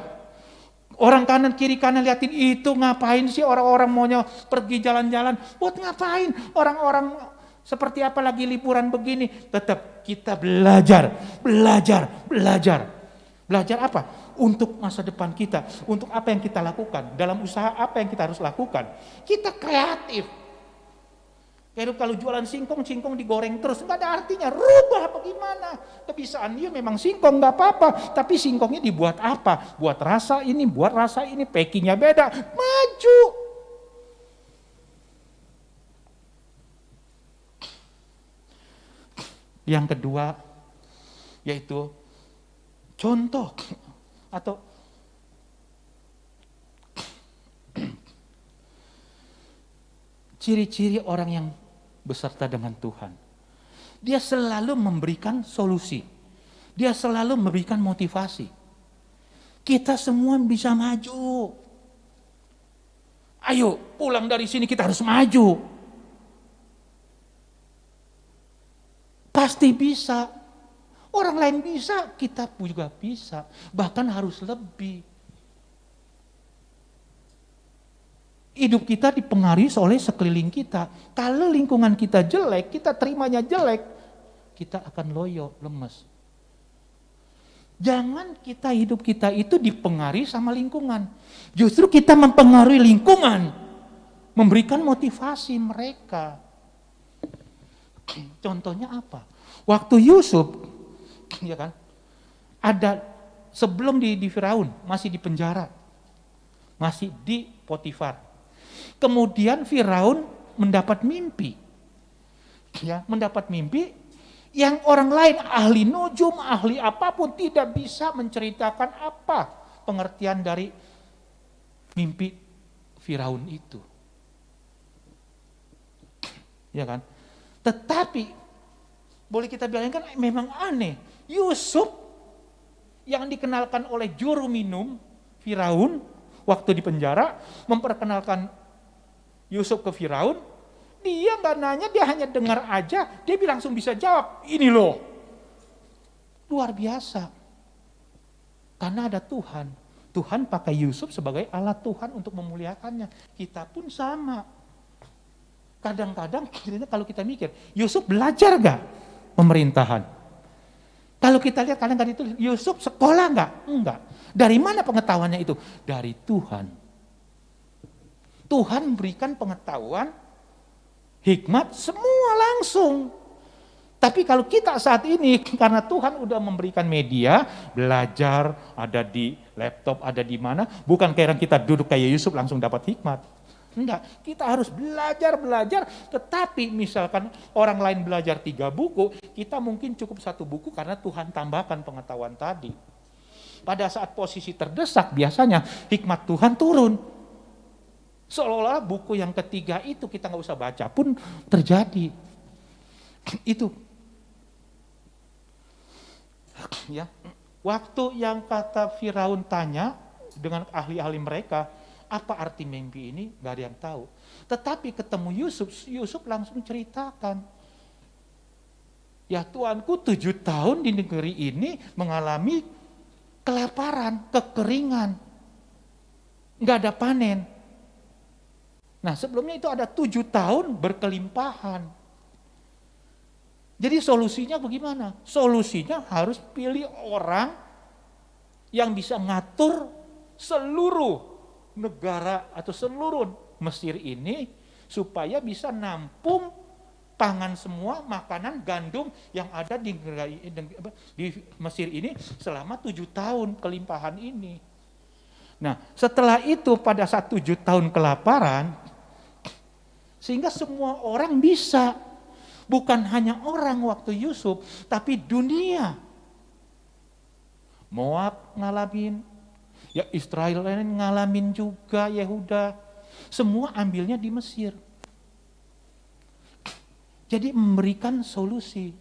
Orang kanan kiri kanan liatin itu, ngapain sih orang-orang maunya pergi jalan-jalan? Buat ngapain? Orang-orang seperti apa lagi liburan begini? Tetap kita belajar. Belajar apa? Untuk masa depan kita, untuk apa yang kita lakukan, dalam usaha apa yang kita harus lakukan. Kita kreatif. Kalau jualan singkong digoreng terus, nggak ada artinya, rubah apa gimana. Kebiasaan dia memang singkong nggak apa-apa, tapi singkongnya dibuat apa? Buat rasa ini, packingnya beda, maju. Yang kedua, yaitu contoh. Atau ciri-ciri orang yang beserta dengan Tuhan. Dia selalu memberikan solusi. Dia selalu memberikan motivasi. Kita semua bisa maju. Ayo pulang dari sini, kita harus maju. Pasti bisa. Orang lain bisa, kita juga bisa. Bahkan harus lebih. Hidup kita dipengaruhi oleh sekeliling kita. Kalau lingkungan kita jelek, kita terimanya jelek, kita akan loyo, lemes. Jangan hidup kita itu dipengaruhi sama lingkungan. Justru kita mempengaruhi lingkungan. Memberikan motivasi mereka. Contohnya apa? Waktu Yusuf, ya kan, ada sebelum di Firaun, masih di penjara, masih di Potifar. Kemudian Firaun mendapat mimpi, yang orang lain ahli nujum, ahli apapun tidak bisa menceritakan apa pengertian dari mimpi Firaun itu, ya kan? Tetapi boleh kita bayangkan memang aneh. Yusuf yang dikenalkan oleh juru minum Firaun waktu di penjara, memperkenalkan Yusuf ke Firaun, dia nggak nanya, dia hanya dengar aja, dia langsung bisa jawab, ini loh. Luar biasa. Karena ada Tuhan. Tuhan pakai Yusuf sebagai alat Tuhan untuk memuliakannya. Kita pun sama. Kadang-kadang kalau kita mikir, Yusuf belajar gak pemerintahan? Kalau kita lihat kadang-kadang itu, Yusuf sekolah gak? Enggak. Dari mana pengetahuannya itu? Dari Tuhan. Tuhan berikan pengetahuan, hikmat, semua langsung. Tapi kalau kita saat ini, karena Tuhan udah memberikan media, belajar, ada di laptop, ada di mana, bukan kayak kita duduk kayak Yusuf langsung dapat hikmat. Enggak, kita harus belajar, tetapi misalkan orang lain belajar 3 buku, kita mungkin cukup 1 buku karena Tuhan tambahkan pengetahuan tadi. Pada saat posisi terdesak, biasanya hikmat Tuhan turun. Seolah-olah buku yang ketiga itu kita nggak usah baca pun terjadi. Itu. Ya, waktu yang kata Firaun tanya dengan ahli-ahli mereka, apa arti mimpi ini? Gak ada yang tahu. Tetapi ketemu Yusuf langsung ceritakan. Ya Tuanku 7 tahun di negeri ini mengalami kelaparan, kekeringan. Gak ada panen. Nah sebelumnya itu ada 7 tahun berkelimpahan. Jadi solusinya bagaimana? Solusinya harus pilih orang yang bisa ngatur seluruh negara atau seluruh Mesir ini supaya bisa nampung pangan semua, makanan, gandum yang ada di Mesir ini selama 7 tahun kelimpahan ini. Nah setelah itu pada saat 7 tahun kelaparan, sehingga semua orang bisa. Bukan hanya orang waktu Yusuf, tapi dunia. Moab ngalamin, ya Israel ngalamin juga, Yehuda. Semua ambilnya di Mesir. Jadi memberikan solusi.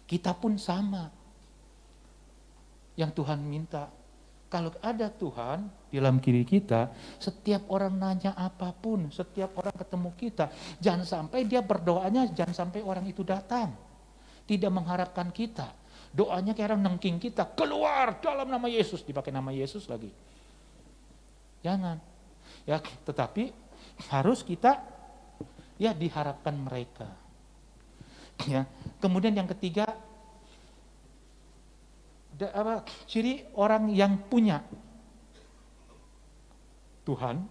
Kita pun sama. Yang Tuhan minta. Kalau ada Tuhan dalam diri kita, setiap orang nanya apapun, setiap orang ketemu kita, jangan sampai dia berdoanya, jangan sampai orang itu datang. Tidak mengharapkan kita. Doanya kayak orang nengking kita, keluar dalam nama Yesus, dipakai nama Yesus lagi. Jangan. Ya, tetapi harus kita ya diharapkan mereka. Ya. Kemudian yang ketiga, ciri orang yang punya Tuhan,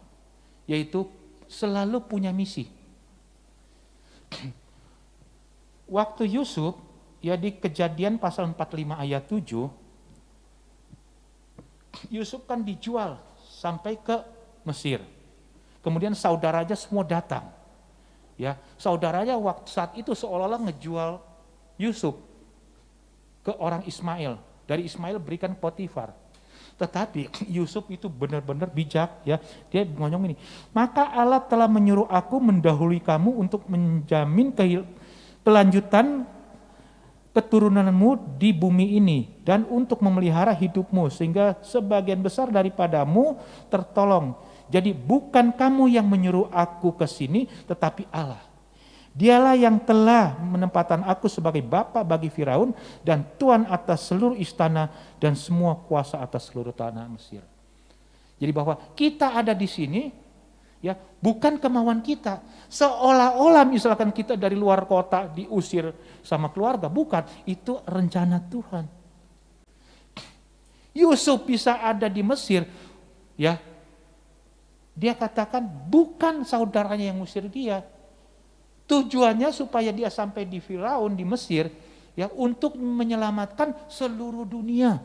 yaitu selalu punya misi. Waktu Yusuf, ya di Kejadian pasal 45 ayat 7, Yusuf kan dijual sampai ke Mesir. Kemudian saudaranya semua datang. Ya, saudaranya waktu saat itu seolah-olah ngejual Yusuf ke orang Ismail. Dari Ismail berikan Potifar. Tetapi Yusuf itu benar-benar bijak ya. Dia ngomong ini, maka Allah telah menyuruh aku mendahului kamu untuk menjamin kelanjutan keturunanmu di bumi ini dan untuk memelihara hidupmu sehingga sebagian besar daripadamu tertolong. Jadi bukan kamu yang menyuruh aku ke sini, tetapi Allah. Dialah yang telah menempatkan aku sebagai bapa bagi Firaun dan tuan atas seluruh istana dan semua kuasa atas seluruh tanah Mesir. Jadi bahwa kita ada di sini, ya bukan kemauan kita. Seolah-olah misalkan kita dari luar kota diusir sama keluarga, bukan. Itu rencana Tuhan. Yusuf bisa ada di Mesir, ya. Dia katakan bukan saudaranya yang ngusir dia. Tujuannya supaya dia sampai di Firaun di Mesir ya untuk menyelamatkan seluruh dunia.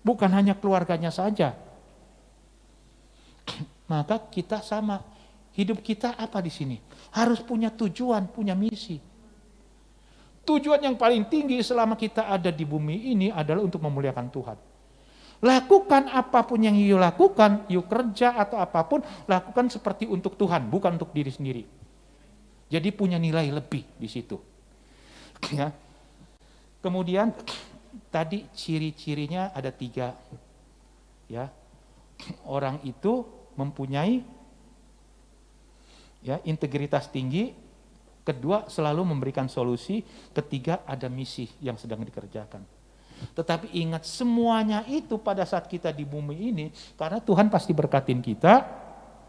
Bukan hanya keluarganya saja. Maka kita sama. Hidup kita apa di sini? Harus punya tujuan, punya misi. Tujuan yang paling tinggi selama kita ada di bumi ini adalah untuk memuliakan Tuhan. Lakukan apapun yang you lakukan, you kerja atau apapun, lakukan seperti untuk Tuhan, bukan untuk diri sendiri. Jadi punya nilai lebih di situ. Ya. Kemudian tadi ciri-cirinya ada 3. Ya. Orang itu mempunyai ya integritas tinggi, kedua selalu memberikan solusi, ketiga ada misi yang sedang dikerjakan. Tetapi ingat semuanya itu pada saat kita di bumi ini, karena Tuhan pasti berkatin kita,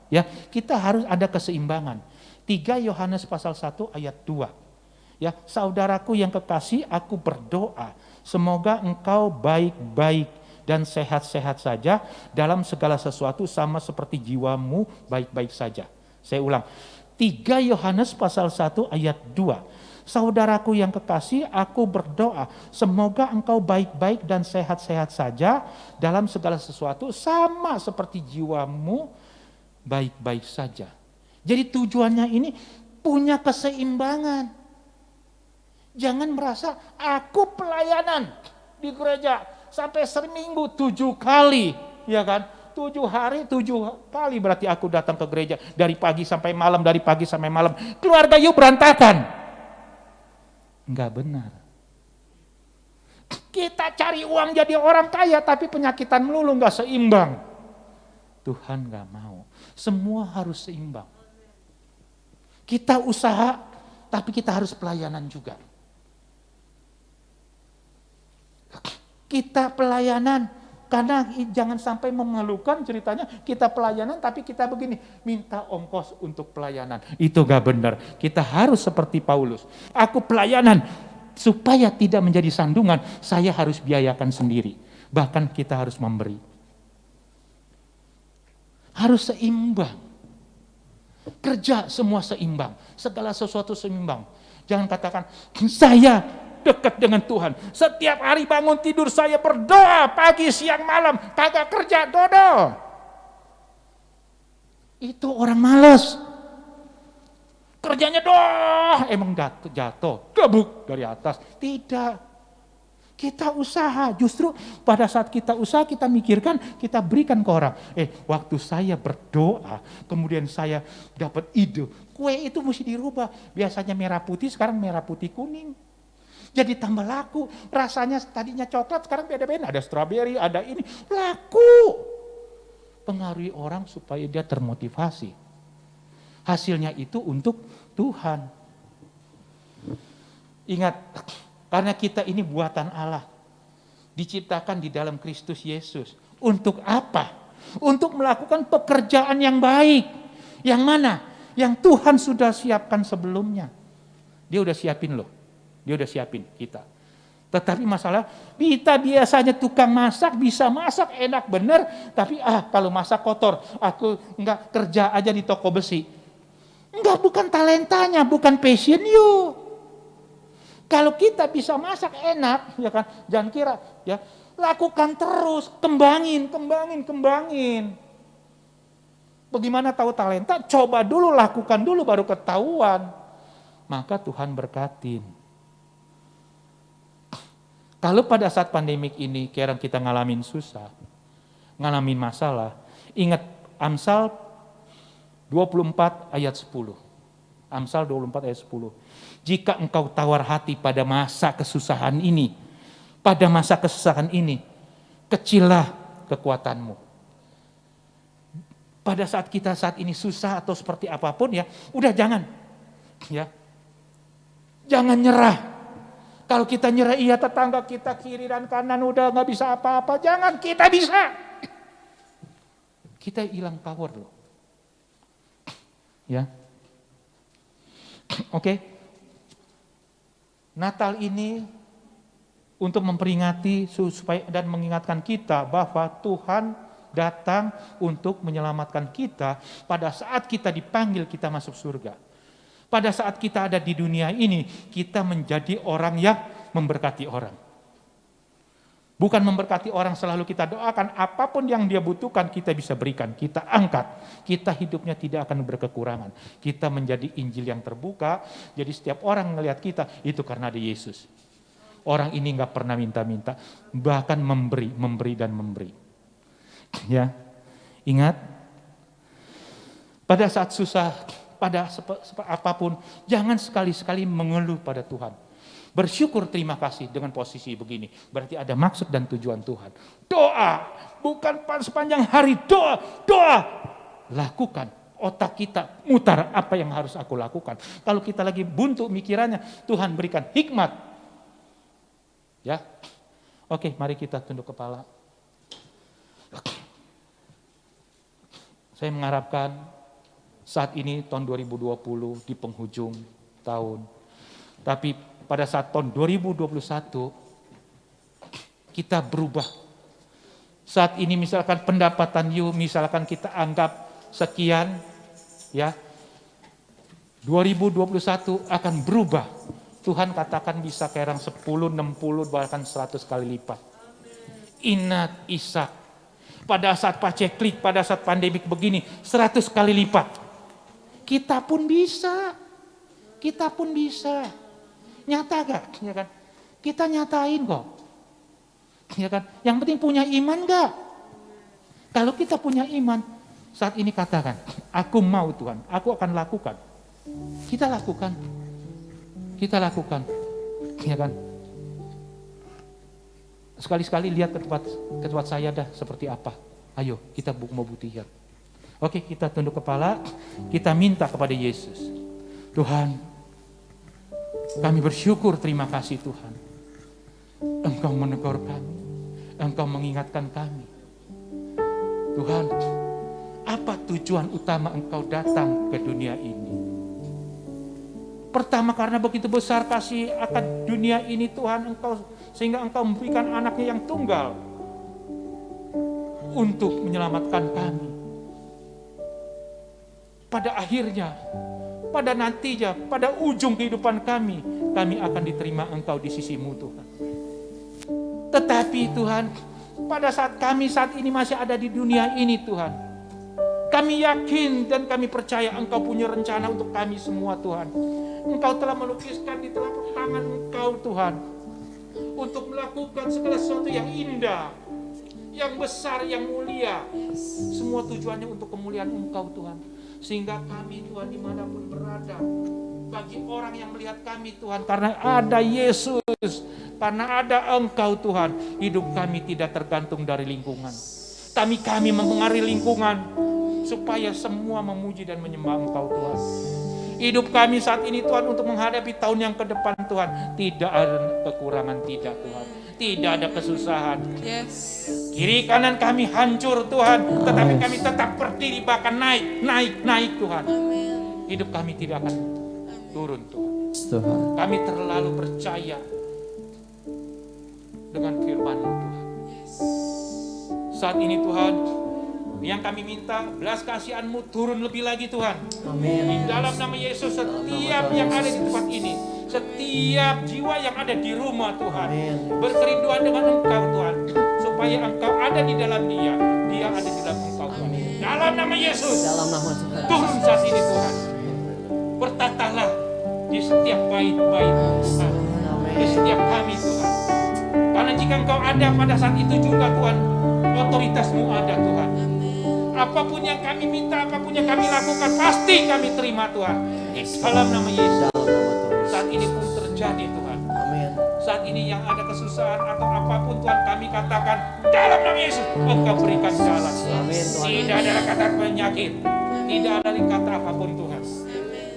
ya kita harus ada keseimbangan. 3 Yohanes pasal 1 ayat 2. Ya, saudaraku yang kekasih, aku berdoa semoga engkau baik-baik dan sehat-sehat saja dalam segala sesuatu sama seperti jiwamu baik-baik saja. Saya ulang. 3 Yohanes pasal 1 ayat 2. Saudaraku yang kekasih, aku berdoa semoga engkau baik-baik dan sehat-sehat saja dalam segala sesuatu sama seperti jiwamu baik-baik saja. Jadi tujuannya ini punya keseimbangan. Jangan merasa aku pelayanan di gereja sampai seminggu 7 kali, ya kan? 7 hari 7 kali berarti aku datang ke gereja dari pagi sampai malam, dari pagi sampai malam. Keluarga yuk berantakan. Enggak benar. Kita cari uang jadi orang kaya tapi penyakitan melulu, enggak seimbang. Tuhan enggak mau. Semua harus seimbang. Kita usaha, tapi kita harus pelayanan juga. Kita pelayanan, karena jangan sampai mengeluhkan ceritanya, kita pelayanan tapi kita begini, minta ongkos untuk pelayanan. Itu gak benar. Kita harus seperti Paulus. Aku pelayanan, supaya tidak menjadi sandungan, saya harus biayakan sendiri. Bahkan kita harus memberi. Harus seimbang. Kerja semua seimbang, segala sesuatu seimbang. Jangan katakan, saya dekat dengan Tuhan. Setiap hari bangun tidur saya berdoa, pagi, siang, malam, kagak kerja, dodol. Itu orang malas. Kerjanya emang jatuh, gebuk dari atas. Tidak. Kita usaha, justru pada saat kita usaha kita mikirkan, kita berikan ke orang. Waktu saya berdoa, kemudian saya dapat ide, kue itu mesti dirubah. Biasanya merah putih, sekarang merah putih kuning. Jadi tambah laku, rasanya tadinya coklat, sekarang beda-beda. Ada strawberry, ada ini, laku. Pengaruhi orang supaya dia termotivasi. Hasilnya itu untuk Tuhan. Ingat, karena kita ini buatan Allah, diciptakan di dalam Kristus Yesus. Untuk apa? Untuk melakukan pekerjaan yang baik. Yang mana? Yang Tuhan sudah siapkan sebelumnya. Dia udah siapin loh. Dia udah siapin kita. Tetapi masalah, kita biasanya tukang masak, bisa masak enak bener, tapi kalau masak kotor, aku enggak kerja aja di toko besi. Enggak, bukan talentanya, bukan passion you. Kalau kita bisa masak enak, ya kan, jangan kira, ya, lakukan terus, kembangin. Bagaimana tahu talenta? Coba dulu, lakukan dulu, baru ketahuan. Maka Tuhan berkatin. Kalau pada saat pandemik ini, kira kita ngalamin susah, ngalamin masalah, ingat Amsal 24 ayat 10. Amsal 24 ayat 10. Jika engkau tawar hati pada masa kesusahan ini, kecillah kekuatanmu. Pada saat kita saat ini susah atau seperti apapun ya, udah jangan. Ya. Jangan nyerah. Kalau kita nyerah, tetangga kita kiri dan kanan udah gak bisa apa-apa, jangan, kita bisa. Kita hilang power loh. Ya. Oke. Natal ini untuk memperingati supaya dan mengingatkan kita bahwa Tuhan datang untuk menyelamatkan kita pada saat kita dipanggil kita masuk surga. Pada saat kita ada di dunia ini, kita menjadi orang yang memberkati orang. Bukan memberkati orang selalu kita doakan, apapun yang dia butuhkan kita bisa berikan, kita angkat. Kita hidupnya tidak akan berkekurangan. Kita menjadi Injil yang terbuka, jadi setiap orang melihat kita, itu karena ada Yesus. Orang ini gak pernah minta-minta, bahkan memberi dan memberi. Ya, ingat, pada saat susah pada apapun, jangan sekali-sekali mengeluh pada Tuhan. Bersyukur, terima kasih dengan posisi begini. Berarti ada maksud dan tujuan Tuhan. Doa, bukan sepanjang hari doa. Lakukan, otak kita mutar apa yang harus aku lakukan. Kalau kita lagi buntu mikirannya, Tuhan berikan hikmat. Ya, oke, mari kita tunduk kepala. Saya mengharapkan saat ini tahun 2020 di penghujung tahun. Tapi pada saat tahun 2021 kita berubah. Saat ini misalkan pendapatan misalkan kita anggap sekian, ya. 2021 akan berubah. Tuhan katakan bisa kerang 10, 60, bahkan 100 kali lipat. Ingat Ishak. Pada saat paceklik, pada saat pandemik begini, 100 kali lipat. Kita pun bisa. Nyata gak? Ya kan? Kita nyatain kok. Ya kan? Yang penting punya iman gak? Kalau kita punya iman, saat ini katakan, aku mau Tuhan, aku akan lakukan. Kita lakukan. Ya kan? Sekali-sekali lihat ke tempat saya dah seperti apa. Ayo, kita mau buktikan. Oke, kita tunduk kepala, kita minta kepada Yesus. Tuhan, kami bersyukur, terima kasih Tuhan. Engkau menegur kami, Engkau mengingatkan kami. Tuhan, apa tujuan utama Engkau datang ke dunia ini? Pertama, karena begitu besar kasih akan dunia ini Tuhan, sehingga Engkau memberikan anaknya yang tunggal untuk menyelamatkan kami. Pada akhirnya, pada nantinya, pada ujung kehidupan kami akan diterima Engkau di sisi-Mu Tuhan. Tetapi Tuhan, pada saat kami saat ini masih ada di dunia ini Tuhan, kami yakin dan kami percaya Engkau punya rencana untuk kami semua Tuhan. Engkau telah melukiskan di telapak tangan Engkau Tuhan, untuk melakukan segala sesuatu yang indah, yang besar, yang mulia. Semua tujuannya untuk kemuliaan Engkau Tuhan. Sehingga kami Tuhan dimanapun berada, bagi orang yang melihat kami Tuhan, karena ada Yesus, karena ada Engkau Tuhan, hidup kami tidak tergantung dari lingkungan. Kami mempengaruhi lingkungan, supaya semua memuji dan menyembah Engkau Tuhan. Hidup kami saat ini Tuhan untuk menghadapi tahun yang ke depan Tuhan, tidak ada kekurangan, tidak Tuhan. Tidak ada kesusahan. Yes. Kiri kanan kami hancur Tuhan, tetapi kami tetap berdiri, bahkan naik Tuhan. Amin. Hidup kami tidak akan turun Tuhan. Tuhan. Kami terlalu percaya dengan firman-Mu Tuhan. Saat ini Tuhan, yang kami minta belas kasihan-Mu turun lebih lagi Tuhan. Amin. Di dalam nama Yesus, setiap yang ada di tempat ini, setiap jiwa yang ada di rumah Tuhan, berkerinduan dengan Engkau Tuhan, supaya Engkau ada di dalam dia ada di dalam Engkau Tuhan. Dalam nama Yesus, Dalam nama Tuhan. turun saat ini Tuhan. Bertatalah di setiap bait-bait Tuhan, di setiap kami Tuhan. Karena jika Engkau ada pada saat itu juga Tuhan, otoritas-Mu ada Tuhan. Apapun yang kami minta, apapun yang kami lakukan, pasti kami terima Tuhan. Di dalam nama Yesus. Saat ini pun terjadi Tuhan. Amin. Saat ini yang ada kesusahan atau apapun Tuhan, kami katakan dalam nama Yesus, Engkau berikan jalan. Amin, Tuhan. Tidak ada kata penyakit, tidak ada kata apapun Tuhan.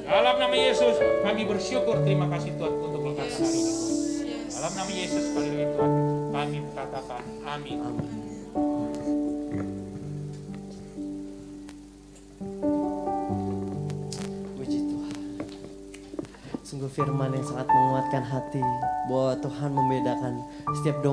Dalam nama Yesus, kami bersyukur, terima kasih Tuhan untuk berkat hari ini Tuhan. Dalam nama Yesus sekali lagi Tuhan, kami katakan amin. Puji Tuhan. Sungguh firman yang sangat menguatkan hati, bahwa Tuhan membedakan setiap doa